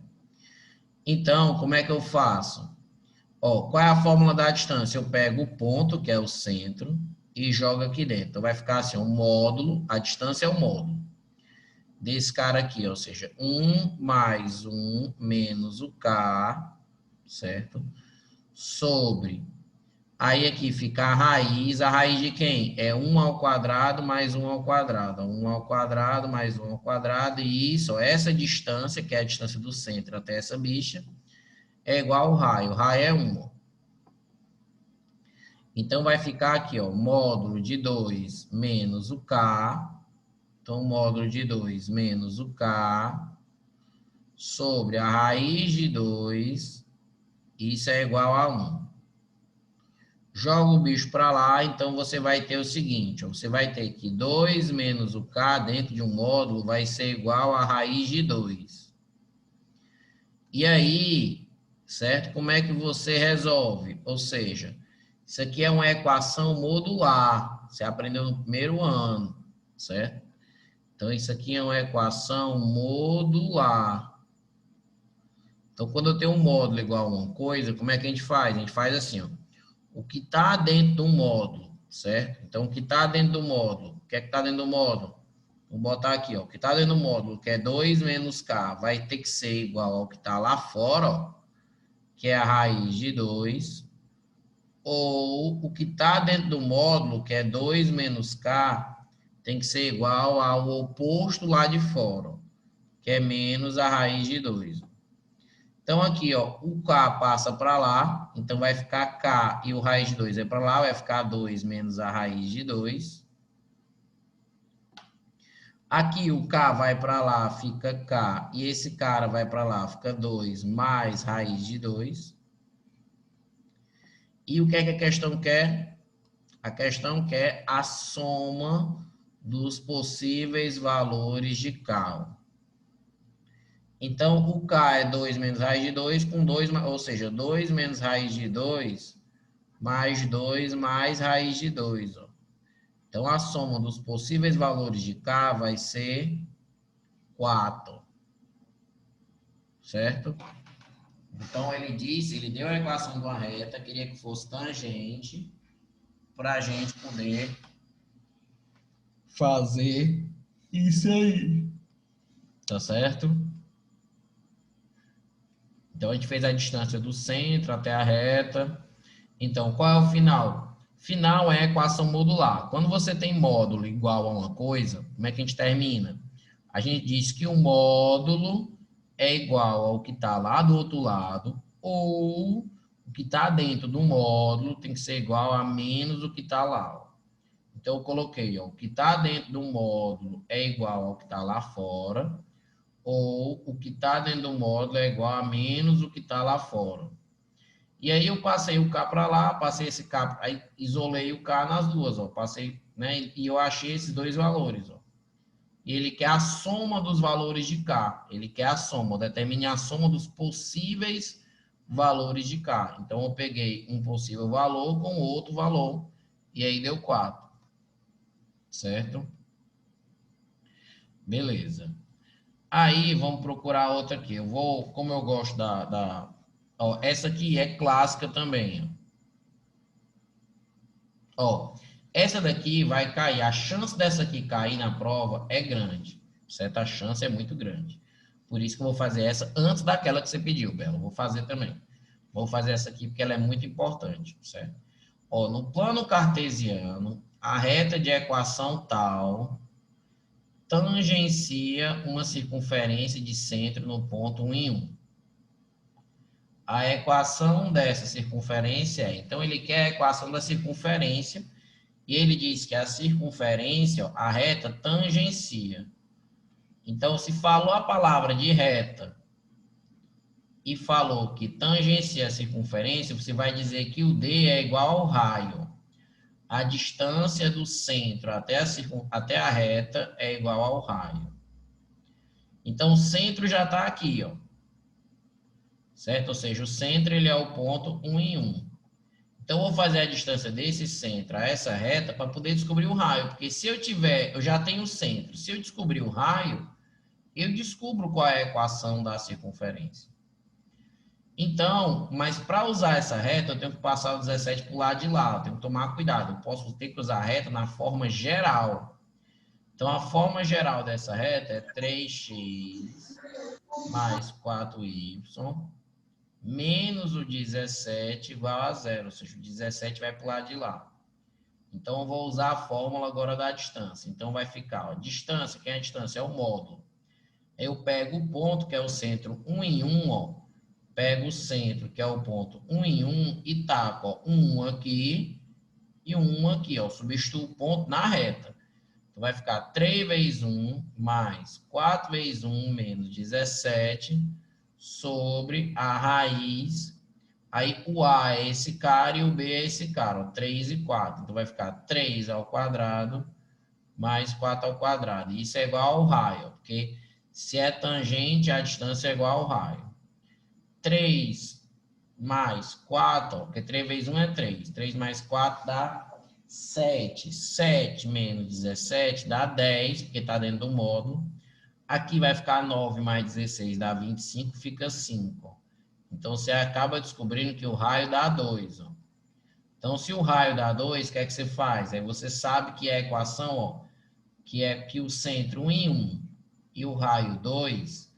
Então, como é que eu faço? Ó, qual é a fórmula da distância? Eu pego o ponto, que é o centro, e jogo aqui dentro. Então, vai ficar assim, o módulo, a distância é o módulo desse cara aqui, ou seja, 1 mais 1 menos o K, certo? Sobre, aí aqui fica a raiz de quem? É 1 ao quadrado mais 1 ao quadrado. 1 ao quadrado mais 1 ao quadrado, e isso, ó, essa distância, que é a distância do centro até essa bicha, é igual ao raio. O raio é 1, ó. Então, vai ficar aqui, ó, módulo de 2 menos o K. Então, módulo de 2 menos o K sobre a raiz de 2. Isso é igual a 1. Joga o bicho para lá, então você vai ter o seguinte, ó, você vai ter que 2 menos o K dentro de um módulo vai ser igual a raiz de 2. E aí, certo? Como é que você resolve? Ou seja, isso aqui é uma equação modular. Você aprendeu no primeiro ano, certo? Então, isso aqui é uma equação modular. Então, quando eu tenho um módulo igual a uma coisa, como é que a gente faz? A gente faz assim, ó. O que está dentro do módulo, certo? Então, o que está dentro do módulo, o que é que está dentro do módulo? Vou botar aqui, ó. O que está dentro do módulo, que é 2 menos K, vai ter que ser igual ao que está lá fora, ó, que é a raiz de 2, ou o que está dentro do módulo, que é 2 menos K, tem que ser igual ao oposto lá de fora, ó, que é menos a raiz de 2. Então, aqui, ó, o K passa para lá, então vai ficar K e o raiz de 2 é para lá, vai ficar 2 menos a raiz de 2. Aqui o K vai para lá, fica K, e esse cara vai para lá, fica 2 mais raiz de 2. E o que é que a questão quer? A questão quer a soma dos possíveis valores de K. Então, o K é 2 menos raiz de 2, com 2, ou seja, 2 menos raiz de 2, mais 2 mais raiz de 2. Ó. Então, a soma dos possíveis valores de K vai ser 4. Certo? Então, ele deu a equação de uma reta, queria que fosse tangente, para a gente poder fazer isso aí. Tá certo? Então, a gente fez a distância do centro até a reta. Então, qual é o final? Final é a equação modular. Quando você tem módulo igual a uma coisa, como é que a gente termina? A gente diz que o módulo é igual ao que está lá do outro lado, ou o que está dentro do módulo tem que ser igual a menos o que está lá. Ó. Então, eu coloquei, ó, o que está dentro do módulo é igual ao que está lá fora, ou o que está dentro do módulo é igual a menos o que está lá fora. E aí eu passei o K para lá, passei esse K, aí isolei o K nas duas, ó, passei, né, e eu achei esses dois valores, ó. E ele quer a soma dos valores de K, ele quer a soma, determine a soma dos possíveis valores de K. Então eu peguei um possível valor com outro valor, e aí deu 4, certo? Beleza. Aí vamos procurar outra aqui. Eu vou, como eu gosto ó, essa aqui é clássica também, ó. Ó, essa daqui vai cair. A chance dessa aqui cair na prova é grande. Certo? A chance é muito grande. Por isso que eu vou fazer essa antes daquela que você pediu, Bela. Vou fazer também. Vou fazer essa aqui porque ela é muito importante, certo? Ó, no plano cartesiano, a reta de equação tal tangencia uma circunferência de centro no ponto 1 em 1. A equação dessa circunferência é, então ele quer a equação da circunferência e ele diz que a circunferência, a reta tangencia. Então, se falou a palavra de reta e falou que tangencia a circunferência, você vai dizer que o D é igual ao raio. A distância do centro até a reta é igual ao raio. Então, o centro já está aqui, ó. Certo? Ou seja, o centro ele é o ponto 1 em 1. Então, eu vou fazer a distância desse centro a essa reta para poder descobrir o raio. Porque se eu já tenho o centro. Se eu descobrir o raio, eu descubro qual é a equação da circunferência. Então, mas para usar essa reta, eu tenho que passar o 17 para o lado de lá. Eu tenho que tomar cuidado. Eu posso ter que usar a reta na forma geral. Então, a forma geral dessa reta é 3x mais 4y menos o 17 igual a zero. Ou seja, o 17 vai para o lado de lá. Então, eu vou usar a fórmula agora da distância. Então, vai ficar, ó, distância, quem é a distância? É o módulo. Eu pego o ponto, que é o centro 1 em 1, ó. Pego o centro, que é o ponto 1 em 1, e taco, ó, um aqui e um aqui, ó. Substituo o ponto na reta. Então, vai ficar 3 vezes 1 mais 4 vezes 1 menos 17 sobre a raiz. Aí, o A é esse cara e o B é esse cara, ó, 3 e 4. Então, vai ficar 3 ao quadrado mais 4 ao quadrado. Isso é igual ao raio, porque se é tangente, a distância é igual ao raio. 3 mais 4, porque 3 vezes 1 é 3. 3 mais 4 dá 7. 7 menos 17 dá 10, porque está dentro do módulo. Aqui vai ficar 9 mais 16 dá 25, fica 5. Então, você acaba descobrindo que o raio dá 2. Ó. Então, se o raio dá 2, o que é que você faz? Aí você sabe que a equação, ó, que é que o centro 1 em 1 e o raio 2,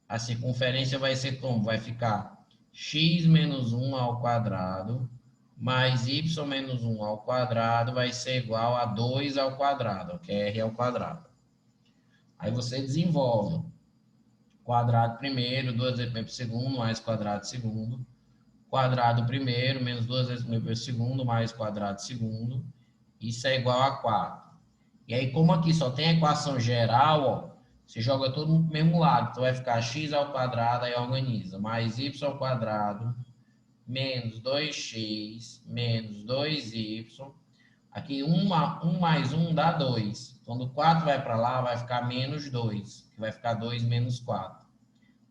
a circunferência vai ser como? Vai ficar x menos 1 ao quadrado mais y menos 1 ao quadrado vai ser igual a 2 ao quadrado, que é r ao quadrado. Aí você desenvolve quadrado primeiro, 2 vezes por segundo, mais quadrado segundo, quadrado primeiro, menos 2 vezes por segundo, mais quadrado segundo, isso é igual a 4. E aí, como aqui só tem a equação geral, ó, você joga tudo no mesmo lado. Então, vai ficar x ao quadrado, aí organiza. Mais y ao quadrado, menos 2x, menos 2y. Aqui, 1 mais 1 dá 2. Quando 4 vai para lá, vai ficar menos 2. Que vai ficar 2 menos 4.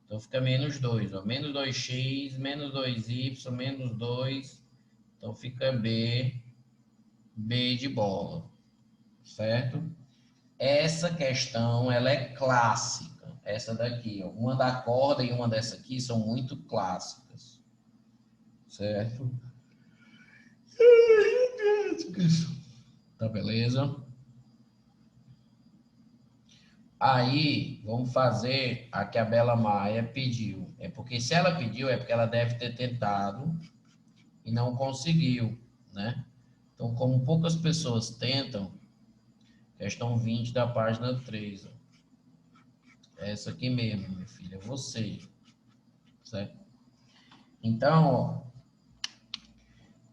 Então, fica menos 2. Ó, menos 2x, menos 2y, menos 2. Então, fica B de bola. Certo? Essa questão, ela é clássica. Essa daqui, ó. Uma da corda e uma dessa aqui são muito clássicas. Certo? Tá, beleza? Aí, vamos fazer a que a Bela Maia pediu. É porque se ela pediu, é porque ela deve ter tentado e não conseguiu, né? Então, como poucas pessoas tentam, questão 20 da página 3, ó. Essa aqui mesmo, minha filha, você. Certo? Então, ó,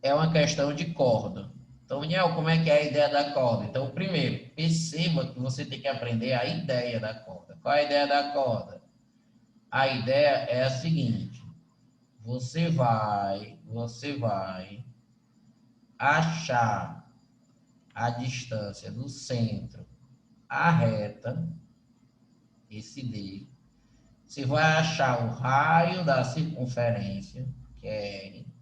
é uma questão de corda. Então, Daniel, como é que é a ideia da corda? Então, primeiro, perceba que você tem que aprender a ideia da corda. Qual é a ideia da corda? A ideia é a seguinte: você vai achar a distância do centro à reta, esse D. Você vai achar o raio da circunferência, que é R,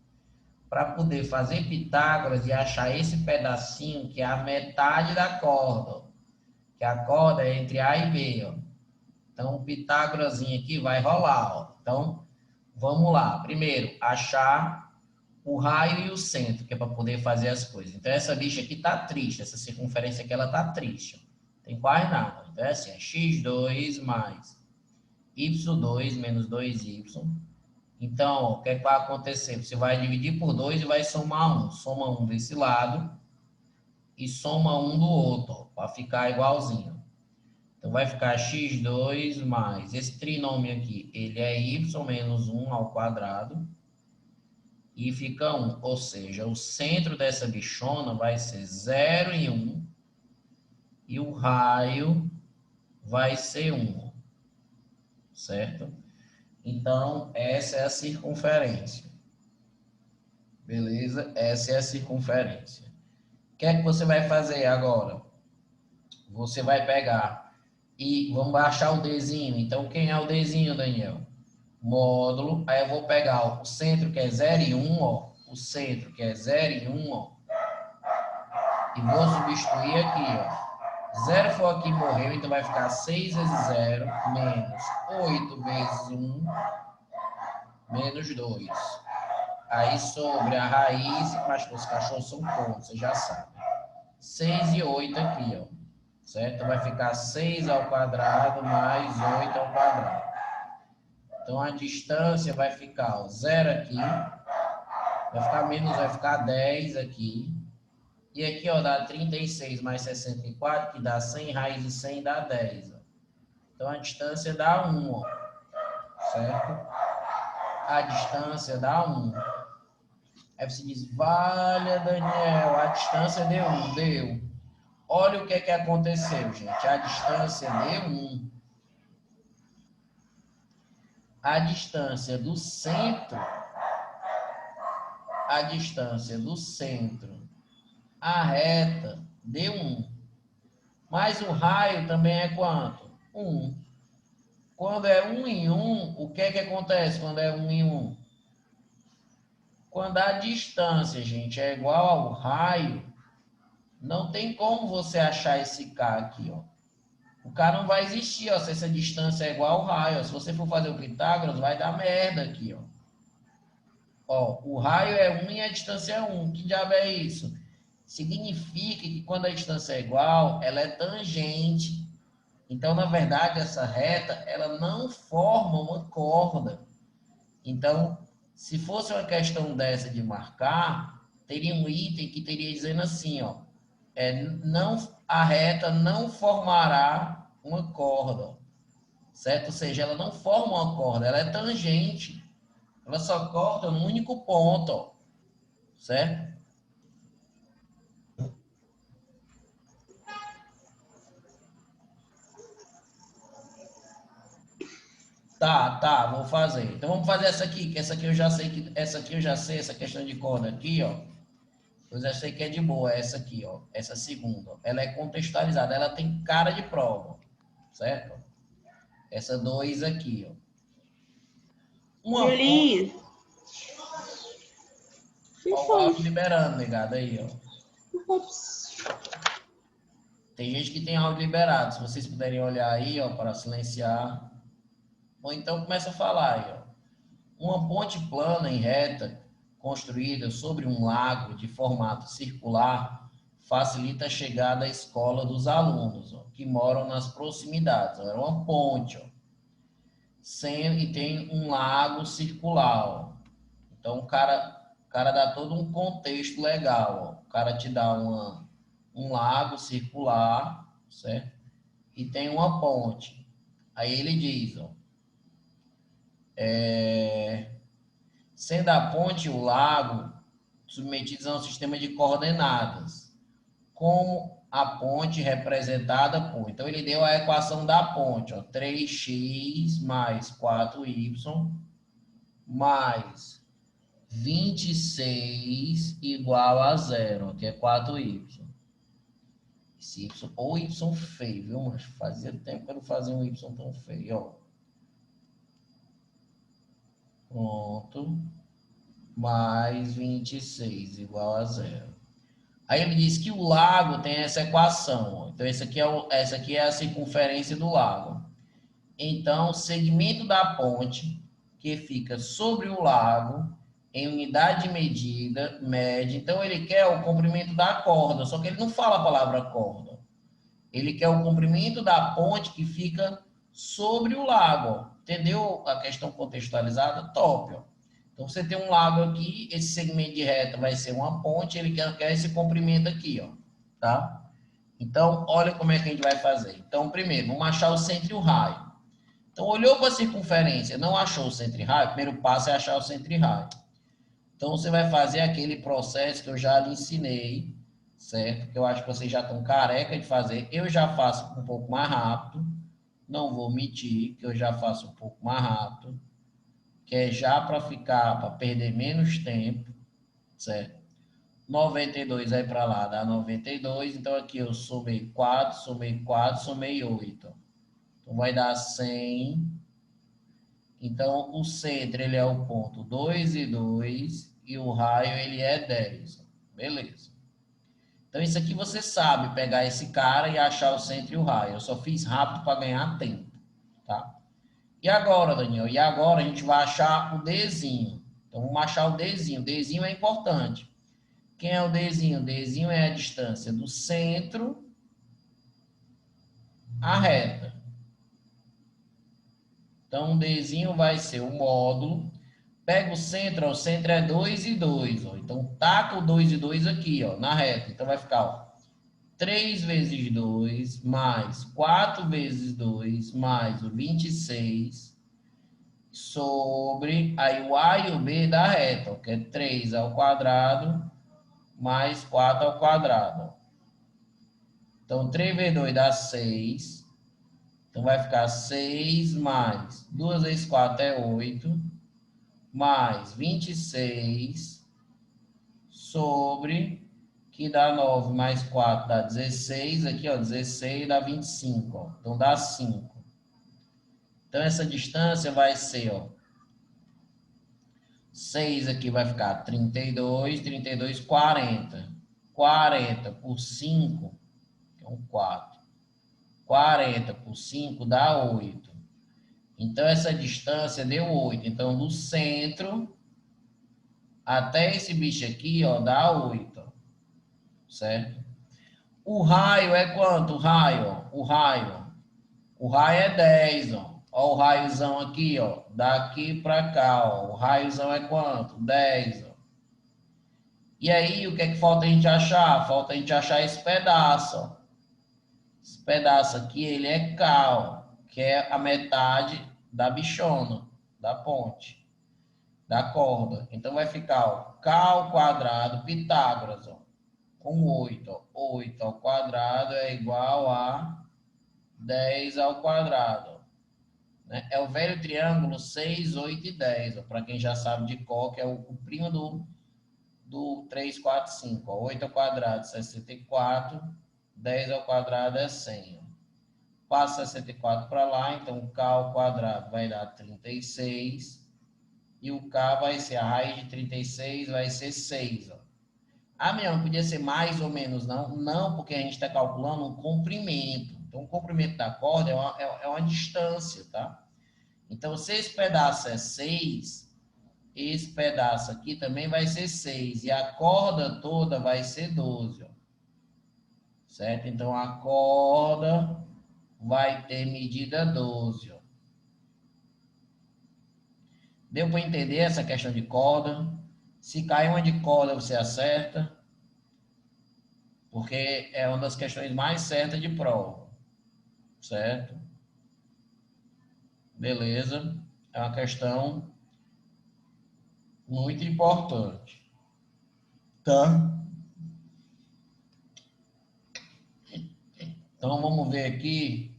para poder fazer Pitágoras e achar esse pedacinho que é a metade da corda, ó, que a corda é entre A e B. Ó. Então, o Pitágorazinho aqui vai rolar. Ó. Então, vamos lá. Primeiro, achar o raio e o centro, que é para poder fazer as coisas. Então, essa bicha aqui tá triste, essa circunferência aqui, ela tá triste. Tem quase nada. Então, é assim, é x2 mais y2 menos 2y. Então, ó, o que é que vai acontecer? Você vai dividir por 2 e vai somar 1. Soma 1 desse lado e soma 1 do outro, para ficar igualzinho. Então, vai ficar x2 mais esse trinômio aqui, ele é y menos 1 ao quadrado. E fica 1. Ou seja, o centro dessa bichona vai ser 0 e 1. E o raio vai ser 1. Certo? Então, essa é a circunferência. Beleza? Essa é a circunferência. O que é que você vai fazer agora? Você vai pegar e vamos achar o Dzinho. Então, quem é o Dzinho, Daniel? Módulo. Aí eu vou pegar ó, o centro que é 0 e 1, ó. O centro que é 0 e 1, ó. E vou substituir aqui, ó. 0 for aqui, morreu, então vai ficar 6 vezes 0 menos 8 vezes 1 menos 2. Aí sobre a raiz, mas os cachorros são pontos, você já sabe. 6 e 8 aqui, ó. Certo? Vai ficar 6 ao quadrado mais 8 ao quadrado. Então a distância vai ficar ó, 0 aqui, vai ficar menos, vai ficar 10 aqui. E aqui, ó, dá 36 mais 64, que dá 100, raiz de 100 dá 10. Ó. Então, a distância dá 1, ó. Certo? A distância dá 1. Aí você diz, valha, Daniel, a distância deu 1. Deu. Olha o que é que aconteceu, gente. A distância deu 1. A distância do centro, a reta, deu 1. Mas o raio também é quanto? 1. Quando é 1 em 1, o que é que acontece quando é 1 em 1? Quando a distância, gente, é igual ao raio, não tem como você achar esse K aqui, ó. O K não vai existir, ó, se essa distância é igual ao raio. Ó. Se você for fazer o Pitágoras, vai dar merda aqui, ó. Ó, o raio é 1 e a distância é 1. Que diabo é isso? Significa que quando a distância é igual, ela é tangente. Então, na verdade, essa reta, ela não forma uma corda. Então, se fosse uma questão dessa de marcar, teria um item que teria dizendo assim, ó, a reta não formará uma corda, certo? Ou seja, ela não forma uma corda, ela é tangente. Ela só corta num único ponto, ó, certo? Tá, vou fazer. Então vamos fazer essa aqui, que essa aqui eu já sei essa questão de corda aqui, ó. Pois essa aqui é de boa, essa aqui, ó. Essa segunda. Ó. Ela é contextualizada, ela tem cara de prova, certo? Essa 2 aqui, ó. Uma Julinho. Ó, o áudio liberando, ligado aí, ó. Tem gente que tem áudio liberado. Se vocês puderem olhar aí, ó, para silenciar. Ou então começa a falar aí, ó. Uma ponte plana e reta construída sobre um lago de formato circular facilita a chegada à escola dos alunos, ó, que moram nas proximidades. Ó. É uma ponte, ó. E tem um lago circular, ó. Então o cara dá todo um contexto legal, ó. O cara te dá um lago circular, certo? E tem uma ponte. Aí ele diz, ó, sendo a ponte e o lago submetidos a um sistema de coordenadas, como a ponte representada por. Então, ele deu a equação da ponte, ó, 3x mais 4y mais 26 igual a 0, que é 4y. Esse y, ou y feio, viu? Mas fazia tempo que eu não fazia um y tão feio, ó. Pronto. Mais 26 igual a 0. Aí ele diz que o lago tem essa equação. Ó. Então, essa aqui é a circunferência do lago. Então, o segmento da ponte que fica sobre o lago em unidade de medida, média. Então, ele quer o comprimento da corda, só que ele não fala a palavra corda. Ele quer o comprimento da ponte que fica sobre o lago. Entendeu a questão contextualizada? Top. Ó. Então, você tem um lago aqui, esse segmento de reta vai ser uma ponte, ele quer esse comprimento aqui, ó, tá? Então, olha como é que a gente vai fazer. Então, primeiro, vamos achar o centro e o raio. Então, olhou para a circunferência, não achou o centro e raio, o primeiro passo é achar o centro e raio. Então, você vai fazer aquele processo que eu já lhe ensinei, certo? Que eu acho que vocês já estão careca de fazer. Eu já faço um pouco mais rápido, não vou mentir, que eu já faço um pouco mais rápido, que é já para perder menos tempo, certo? 92 aí para lá, dá 92. Então, aqui eu somei 4, somei 8. Então, vai dar 100. Então, o centro, ele é o ponto 2 e 2, e o raio, ele é 10. Beleza. Então, isso aqui você sabe pegar esse cara e achar o centro e o raio. Eu só fiz rápido para ganhar tempo, tá? E agora, Daniel? E agora a gente vai achar o Dzinho. Então, vamos achar o Dzinho. O Dzinho é importante. Quem é o Dzinho? O Dzinho é a distância do centro à reta. Então, o Dzinho vai ser o módulo. Pega o centro é 2 e 2. Ó. Então, taca o 2 e 2 aqui, ó, na reta. Então, vai ficar ó, 3 vezes 2, mais 4 vezes 2, mais o 26, sobre aí o A e o B da reta, ó, que é 3 ao quadrado, mais 4 ao quadrado. Então, 3 vezes 2 dá 6. Então, vai ficar 6 mais 2 vezes 4 é 8, mais 26 sobre, que dá 9 mais 4 dá 16, aqui ó, 16 dá 25, ó, então dá 5. Então essa distância vai ser, ó, 6 aqui vai ficar 32, 40. 40 por 5, então 4. 40 por 5 dá 8. Então essa distância deu 8. Então do centro até esse bicho aqui, ó, dá 8, certo? O raio é quanto? O raio, ó. O raio é 10, ó. Ó o raiozão aqui, ó. Daqui para cá, ó. O raiozão é quanto? 10, ó. E aí, o que é que falta a gente achar? Falta a gente achar esse pedaço, ó. Esse pedaço aqui, ele é K, ó, que é a metade da bichona, da ponte, da corda. Então, vai ficar, ó, K ao quadrado, Pitágoras, ó, com 8, ó. 8 ao quadrado é igual a 10 ao quadrado. Né? É o velho triângulo 6, 8 e 10. Para quem já sabe de cor, que é o primo do 3, 4, 5. Ó. 8 ao quadrado, 64. 10 ao quadrado é 100. Ó. Passa 64 para lá, então K ao quadrado vai dar 36. E o K vai ser, a raiz de 36 vai ser 6. Ó. Ah, não, podia ser mais ou menos, não? Não, porque a gente está calculando um comprimento. Então, o comprimento da corda é uma distância, tá? Então, se esse pedaço é 6, esse pedaço aqui também vai ser 6. E a corda toda vai ser 12, ó. Certo? Então, a corda vai ter medida 12, ó. Deu para entender essa questão de corda? Se cair uma de corda, você acerta. Porque é uma das questões mais certas de prova, certo? Beleza? É uma questão muito importante, tá? Então vamos ver aqui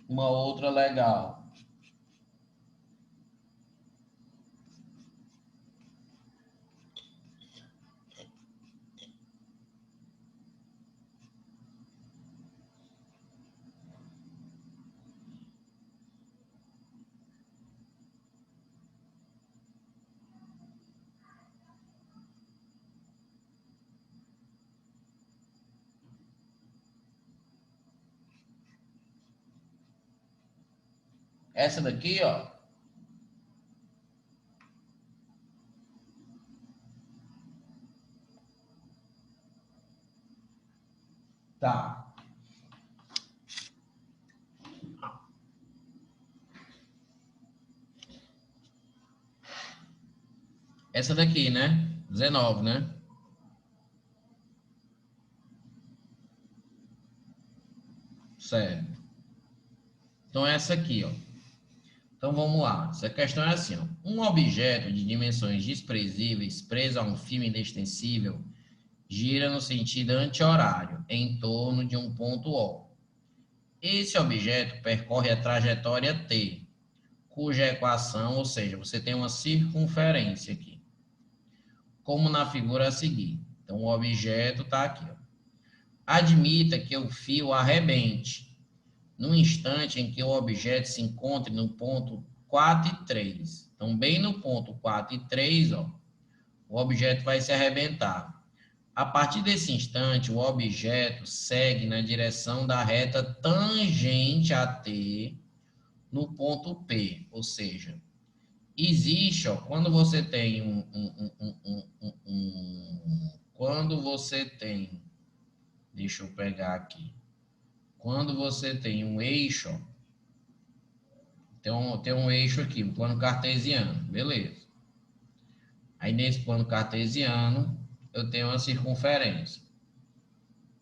uma outra legal. Essa daqui, ó, Tá. Essa daqui, né? 19, né? Certo. Então, essa aqui, ó. Então, vamos lá. Essa questão é assim, ó. Um objeto de dimensões desprezíveis preso a um fio inextensível gira no sentido anti-horário, em torno de um ponto O. Esse objeto percorre a trajetória T, cuja equação, ou seja, você tem uma circunferência aqui, como na figura a seguir. Então, o objeto está aqui, ó. Admita que o fio arrebente no instante em que o objeto se encontre no ponto 4 e 3. Então, bem no ponto 4 e 3, ó, o objeto vai se arrebentar. A partir desse instante, o objeto segue na direção da reta tangente a T no ponto P, ou seja, existe, ó, quando você tem quando você tem, deixa eu pegar aqui, quando você tem um eixo, ó, tem um eixo aqui, um plano cartesiano, beleza. Aí nesse plano cartesiano, eu tenho uma circunferência,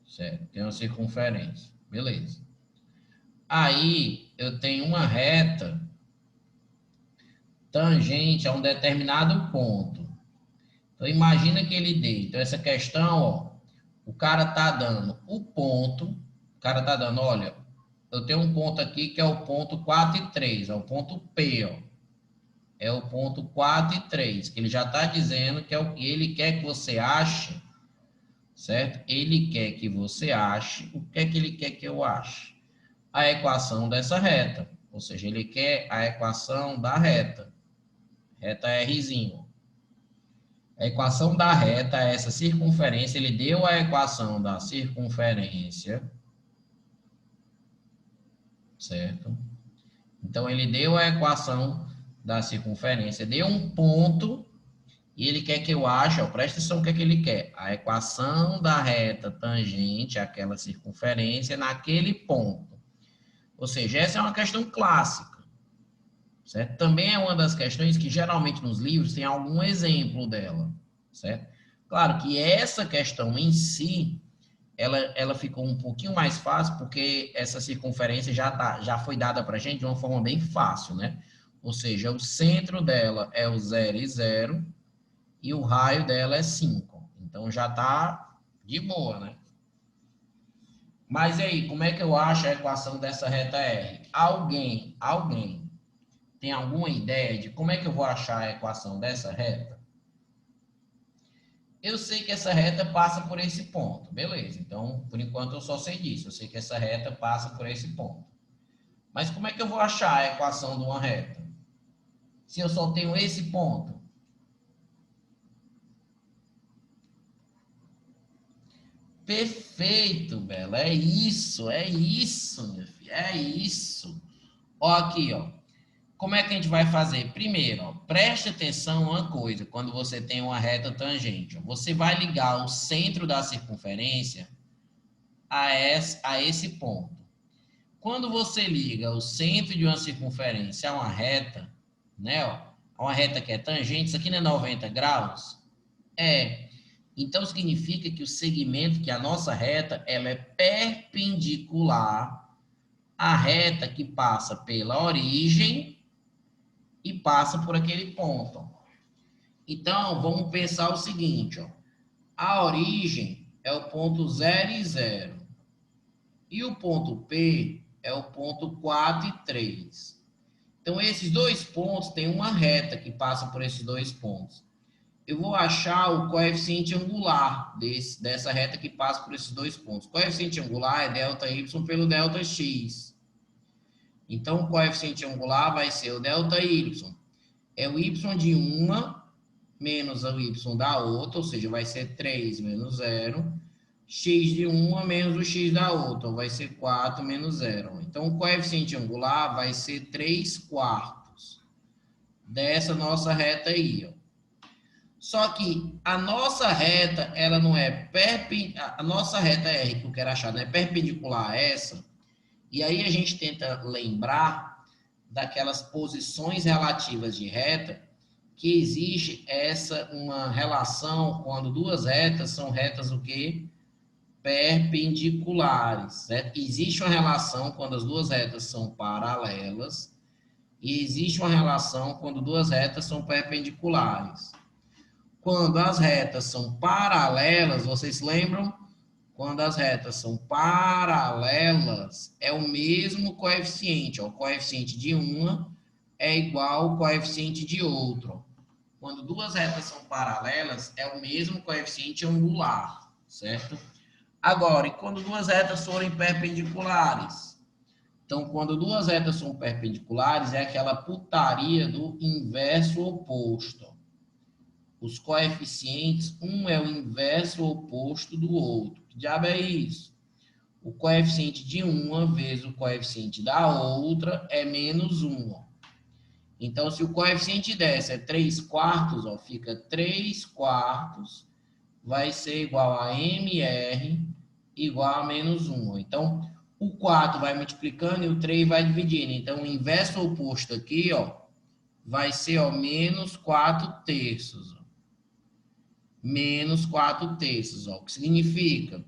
certo? Tem uma circunferência, beleza. Aí eu tenho uma reta tangente a um determinado ponto. Então imagina que ele dê. Então essa questão, ó, o cara tá dando o ponto, o cara tá dando, olha, eu tenho um ponto aqui que é o ponto 4 e 3, é o ponto P, ó. É o ponto 4 e 3, que ele já está dizendo que é o que ele quer que você ache, certo? Ele quer que você ache, o que é que ele quer que eu ache? A equação dessa reta, ou seja, ele quer a equação da reta, reta Rzinho. A equação da reta é essa circunferência, ele deu a equação da circunferência, certo? Então, ele deu a equação da circunferência, deu um ponto, e ele quer que eu ache, ó, presta atenção o que é que ele quer, a equação da reta tangente àquela circunferência naquele ponto. Ou seja, essa é uma questão clássica, certo? Também é uma das questões que geralmente nos livros tem algum exemplo dela, certo? Claro que essa questão em si, ela ficou um pouquinho mais fácil porque essa circunferência já foi dada para a gente de uma forma bem fácil, né? Ou seja, o centro dela é o 0 e 0 e o raio dela é 5. Então já está de boa, né? Mas e aí, como é que eu acho a equação dessa reta R? Alguém tem alguma ideia de como é que eu vou achar a equação dessa reta? Eu sei que essa reta passa por esse ponto, beleza. Então, por enquanto, eu só sei disso. Eu sei que essa reta passa por esse ponto. Mas como é que eu vou achar a equação de uma reta? Se eu só tenho esse ponto? Perfeito, Bela. É isso, meu filho. É isso. Ó, aqui, ó. Como é que a gente vai fazer? Primeiro, ó, preste atenção uma coisa, quando você tem uma reta tangente. Ó, você vai ligar o centro da circunferência a esse ponto. Quando você liga o centro de uma circunferência a uma reta, né, ó, a uma reta que é tangente, isso aqui não é 90 graus? É. Então, significa que o segmento, que a nossa reta, ela é perpendicular à reta que passa pela origem e passa por aquele ponto. Então, vamos pensar o seguinte, ó. A origem é o ponto 0 e 0. E o ponto P é o ponto 4 e 3. Então, esses dois pontos têm uma reta que passa por esses dois pontos. Eu vou achar o coeficiente angular dessa reta que passa por esses dois pontos. O coeficiente angular é ΔY pelo ΔX. Então, o coeficiente angular vai ser o ΔY. É o y de uma menos o y da outra, ou seja, vai ser 3 menos 0. X de uma menos o x da outra, vai ser 4 menos 0. Então, o coeficiente angular vai ser 3 quartos dessa nossa reta aí, ó. Só que a nossa reta, ela não é perpendicular, a nossa reta R que eu quero achar, não é perpendicular a essa. E aí a gente tenta lembrar daquelas posições relativas de reta, que existe uma relação quando duas retas são retas o quê? Perpendiculares, certo? Existe uma relação quando as duas retas são paralelas e existe uma relação quando duas retas são perpendiculares. Quando as retas são paralelas, vocês lembram? Quando as retas são paralelas, é o mesmo coeficiente. Ó, o coeficiente de uma é igual ao coeficiente de outro. Quando duas retas são paralelas, é o mesmo coeficiente angular, certo? Agora, e quando duas retas forem perpendiculares? Então, quando duas retas são perpendiculares, é aquela putaria do inverso oposto. Os coeficientes, um é o inverso oposto do outro. Que diabo é isso? O coeficiente de uma vezes o coeficiente da outra é menos 1. Então, se o coeficiente dessa é 3 quartos, ó, fica 3 quartos, vai ser igual a MR igual a menos 1. Então, o 4 vai multiplicando e o 3 vai dividindo. Então, o inverso oposto aqui, ó, vai ser, ó, menos 4 terços. Ó. Menos 4 terços, ó, o que significa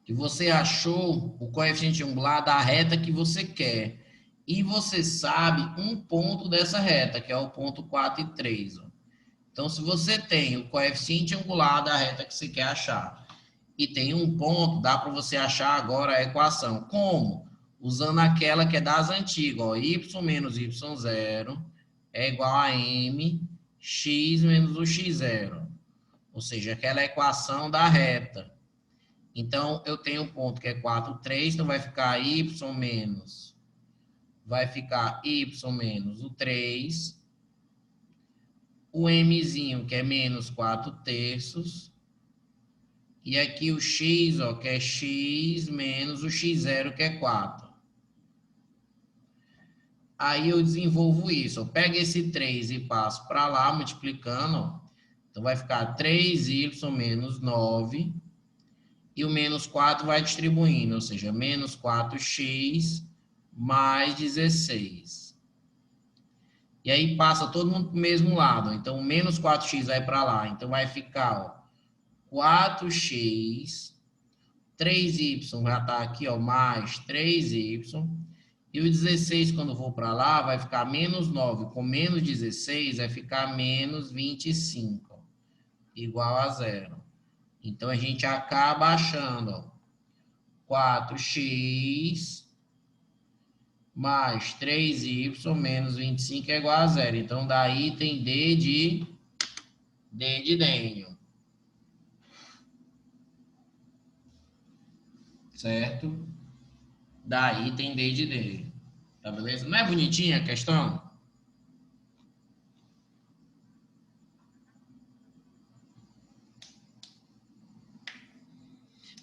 que você achou o coeficiente angular da reta que você quer. E você sabe um ponto dessa reta, que é o ponto 4 e 3. Ó. Então, se você tem o coeficiente angular da reta que você quer achar e tem um ponto, dá para você achar agora a equação. Como? Usando aquela que é das antigas. Ó, y menos y0 é igual a m x menos o x0. Ou seja, aquela equação da reta. Então, eu tenho um ponto que é 4, 3, então vai ficar y menos o 3, o mzinho, que é menos 4 terços, e aqui o x, ó, que é x menos o x0, que é 4. Aí eu desenvolvo isso, eu pego esse 3 e passo para lá, multiplicando, ó. Então vai ficar 3y menos 9, e o menos 4 vai distribuindo, ou seja, menos 4x mais 16. E aí passa todo mundo para o mesmo lado. Então, menos 4x vai para lá. Então, vai ficar, ó, 4x, 3y já está aqui, ó, mais 3y. E o 16, quando for para lá, vai ficar menos 9. Com menos 16, vai ficar menos 25, igual a zero. Então, a gente acaba achando, ó, 4x mais 3y menos 25 é igual a zero. Então, daí tem D de Dênio. Certo? Daí tem D de Dênio. Tá beleza? Não é bonitinha a questão?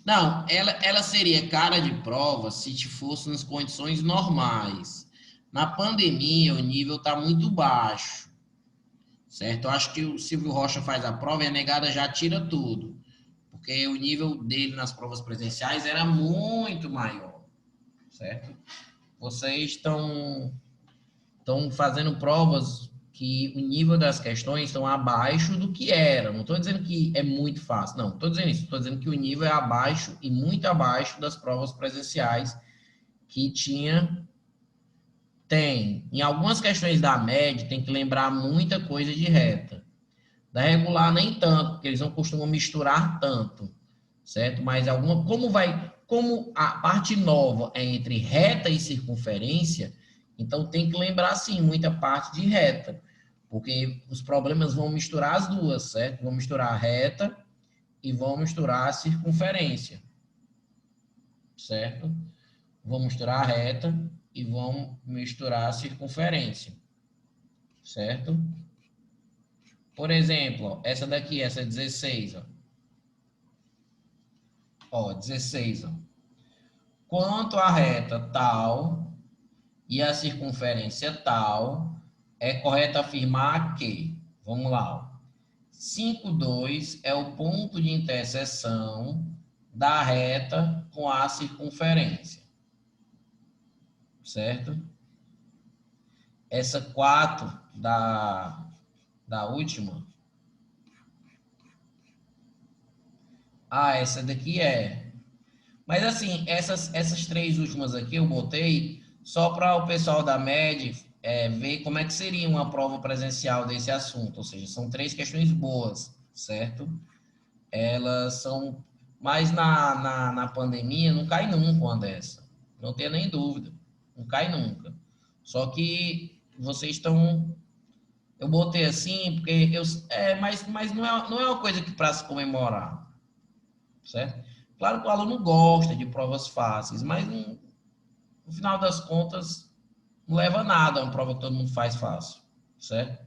Não, ela seria cara de prova se fosse nas condições normais. Na pandemia, o nível está muito baixo, certo? Eu acho que o Silvio Rocha faz a prova e a negada já tira tudo, porque o nível dele nas provas presenciais era muito maior, certo? Vocês estão fazendo provas que o nível das questões estão abaixo do que era. Não estou dizendo que é muito fácil, não. Estou dizendo isso. Estou dizendo que o nível é abaixo e muito abaixo das provas presenciais que tem. Em algumas questões da média, tem que lembrar muita coisa de reta. Da regular, nem tanto, porque eles não costumam misturar tanto, certo? Mas como a parte nova é entre reta e circunferência, então tem que lembrar, sim, muita parte de reta, porque os problemas vão misturar as duas, certo? Vão misturar a reta e vão misturar a circunferência, certo? Vão misturar a reta e vão misturar a circunferência, certo? Por exemplo, ó, essa daqui, essa 16, ó. Ó, 16, ó. Quanto a reta tal e a circunferência tal, é correto afirmar que, vamos lá, ó, 5, 2 é o ponto de interseção da reta com a circunferência, certo? Essa 4 da última, essa daqui é. Mas assim, essas 3 últimas aqui eu botei só para o pessoal da MED ver como é que seria uma prova presencial desse assunto. Ou seja, são 3 questões boas, certo? Elas são. Mas na pandemia não cai nunca uma dessa. Não tenha nem dúvida. Não cai nunca. Só que vocês estão. Eu botei assim, porque mas não é uma coisa que para se comemorar, certo? Claro que o aluno gosta de provas fáceis, mas no final das contas não leva a nada uma prova que todo mundo faz fácil, certo?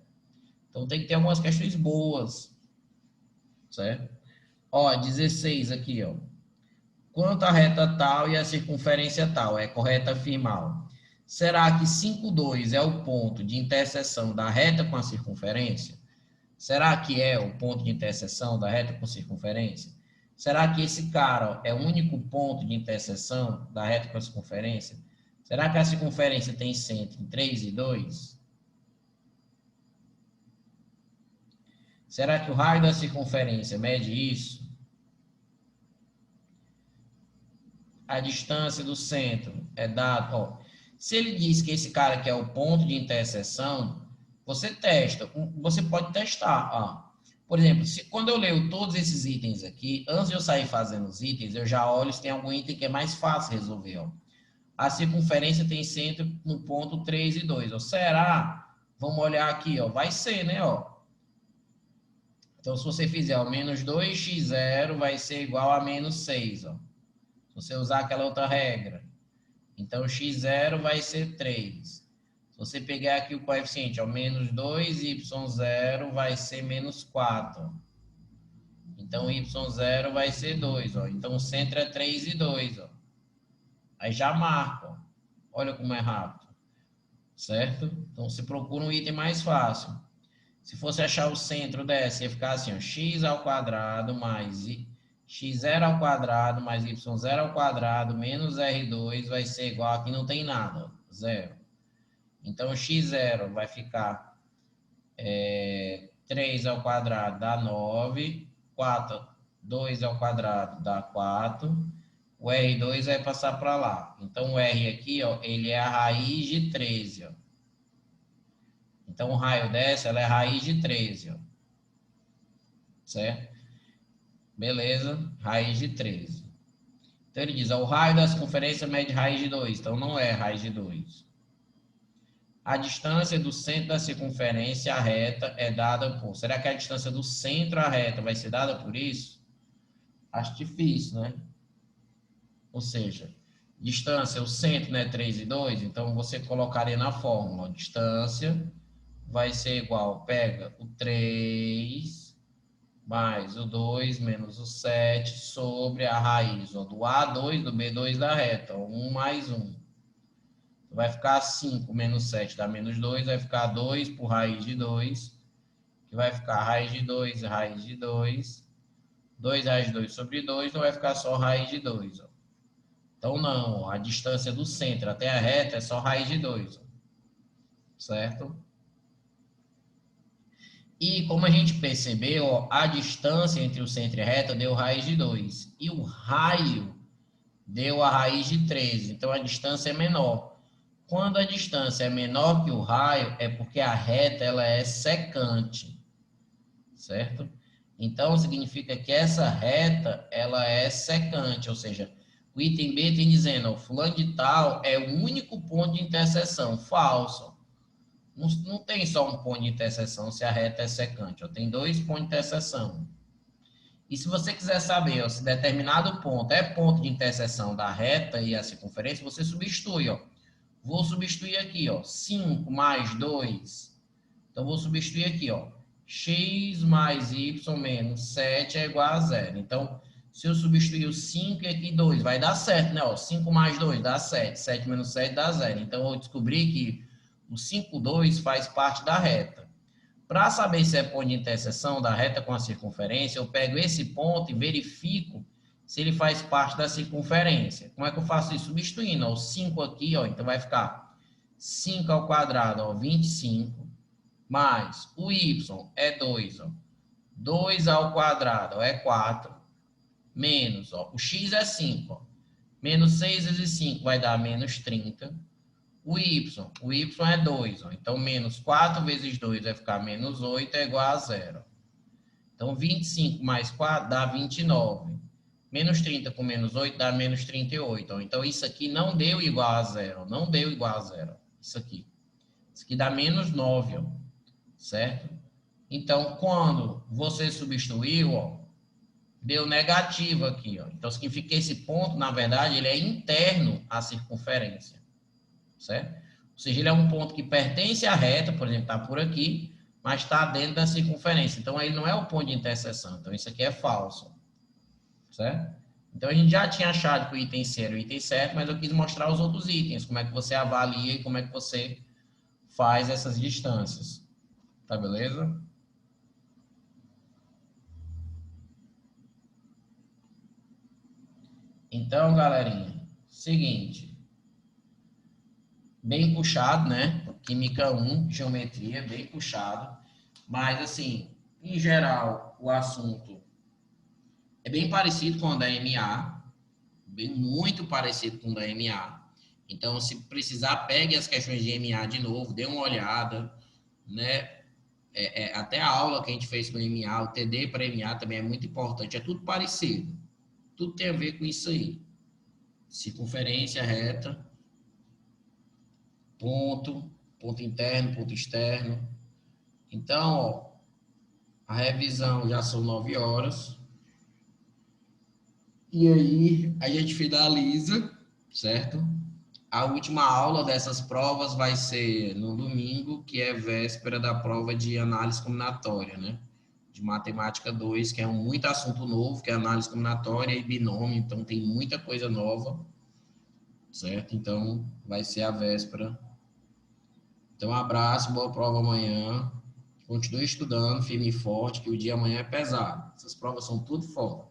Então tem que ter algumas questões boas, certo? Ó, 16 aqui, ó. Quanto a reta tal e a circunferência tal, é correto afirmar? Será que 5,2 é o ponto de interseção da reta com a circunferência? Será que é o ponto de interseção da reta com circunferência? Será que esse cara é o único ponto de interseção da reta com a circunferência? Será que a circunferência tem centro em 3 e 2? Será que o raio da circunferência mede isso? A distância do centro é dada. Ó, se ele diz que esse cara aqui é o ponto de interseção, você testa. Você pode testar. Ó. Por exemplo, quando eu leio todos esses itens aqui, antes de eu sair fazendo os itens, eu já olho se tem algum item que é mais fácil resolver. Ó. A circunferência tem centro no ponto 3 e 2. Ó. Será? Vamos olhar aqui. Ó. Vai ser, né? Ó. Então, se você fizer o menos 2x0, vai ser igual a menos 6. Ó. Se você usar aquela outra regra. Então, x0 vai ser 3. Se você pegar aqui o coeficiente, ó, menos 2, y0 vai ser menos 4. Então, y0 vai ser 2. Ó. Então, o centro é 3 e 2. Ó. Aí já marca. Ó. Olha como é rápido. Certo? Então, você procura um item mais fácil. Se fosse achar o centro dessa, ia ficar assim, ó, x ao quadrado mais x0 ao quadrado mais y0 ao quadrado menos r2 vai ser igual, aqui não tem nada, ó, zero. Então, x0 vai ficar 3 ao quadrado dá 9, 2 ao quadrado dá 4, o r2 vai passar para lá. Então, o r aqui, ó, ele é a raiz de 13, ó. Então, o raio dessa, ela é raiz de 13, ó. Certo? Beleza? Raiz de 13. Então, ele diz, ó, o raio da circunferência mede raiz de 2. Então, não é raiz de 2. A distância do centro da circunferência à reta é dada por... Será que a distância do centro à reta vai ser dada por isso? Acho difícil, né? Ou seja, distância, o centro, né, 3 e 2. Então, você colocaria na fórmula, ó, distância vai ser igual, pega o 3 mais o 2 menos o 7 sobre a raiz, ó, do A2 do B2 da reta, ó, 1 mais 1. Vai ficar 5 menos 7 dá menos 2, vai ficar 2 por raiz de 2, que vai ficar raiz de 2, raiz de 2, 2 raiz de 2 sobre 2, então vai ficar só raiz de 2. Ó. Então, não, ó, a distância do centro até a reta é só raiz de 2, ó, certo? E como a gente percebeu, ó, a distância entre o centro e a reta deu raiz de 2. E o raio deu a raiz de 13. Então, a distância é menor. Quando a distância é menor que o raio, é porque a reta ela é secante. Certo? Então, significa que essa reta ela é secante. Ou seja, o item B tem dizendo, ó, fulano de tal é o único ponto de interseção. Falso. Não tem só um ponto de interseção se a reta é secante, ó, tem 2 pontos de interseção. E se você quiser saber ó, se determinado ponto é ponto de interseção da reta e a circunferência, você substitui. Ó. Vou substituir aqui, ó, 5 mais 2. Então, vou substituir aqui, ó, x mais y menos 7 é igual a 0. Então, se eu substituir o 5 e aqui 2, vai dar certo, né? Ó, 5 mais 2 dá 7, 7 menos 7 dá 0. Então, eu descobri que o 5,2 faz parte da reta. Para saber se é ponto de interseção da reta com a circunferência, eu pego esse ponto e verifico se ele faz parte da circunferência. Como é que eu faço isso? Substituindo, ó, o 5 aqui, ó, então vai ficar 5 ao quadrado, ó, 25, mais o y é 2, ó, 2 ao quadrado, ó, é 4, menos, ó, o x é 5, ó, menos 6 vezes 5 vai dar menos 30. O y é 2, ó, então menos 4 vezes 2 vai ficar menos 8, é igual a 0. Então 25 mais 4 dá 29. Menos 30 com menos 8 dá menos 38. Ó. Então isso aqui não deu igual a 0, não deu igual a 0. Isso aqui dá menos 9, ó, certo? Então quando você substituiu, ó, deu negativo aqui, ó. Então significa que esse ponto, na verdade, ele é interno à circunferência, certo? Ou seja, ele é um ponto que pertence à reta, por exemplo, está por aqui, mas está dentro da circunferência. Então, ele não é o ponto de interseção. Então, isso aqui é falso, certo? Então, a gente já tinha achado que o item C era o item certo, mas eu quis mostrar os outros itens, como é que você avalia e como é que você faz essas distâncias. Tá beleza? Então, galerinha, seguinte. Bem puxado, né? Química 1, geometria, bem puxado. Mas, assim, em geral, o assunto é bem parecido com o da MA, bem, muito parecido com o da MA. Então, se precisar, pegue as questões de MA de novo, dê uma olhada, né? Até a aula que a gente fez com o MA, o TD para MA também é muito importante. É tudo parecido. Tudo tem a ver com isso aí. Circunferência reta, ponto, ponto interno, ponto externo. Então, ó, a revisão já são 9 horas. E aí, a gente finaliza, certo? A última aula dessas provas vai ser no domingo, que é véspera da prova de análise combinatória, né? De matemática 2, que é muito assunto novo, que é análise combinatória e binômio, então tem muita coisa nova, certo? Então, vai ser a véspera. Então, um abraço, boa prova amanhã. Continue estudando, firme e forte, que o dia amanhã é pesado. Essas provas são tudo fora.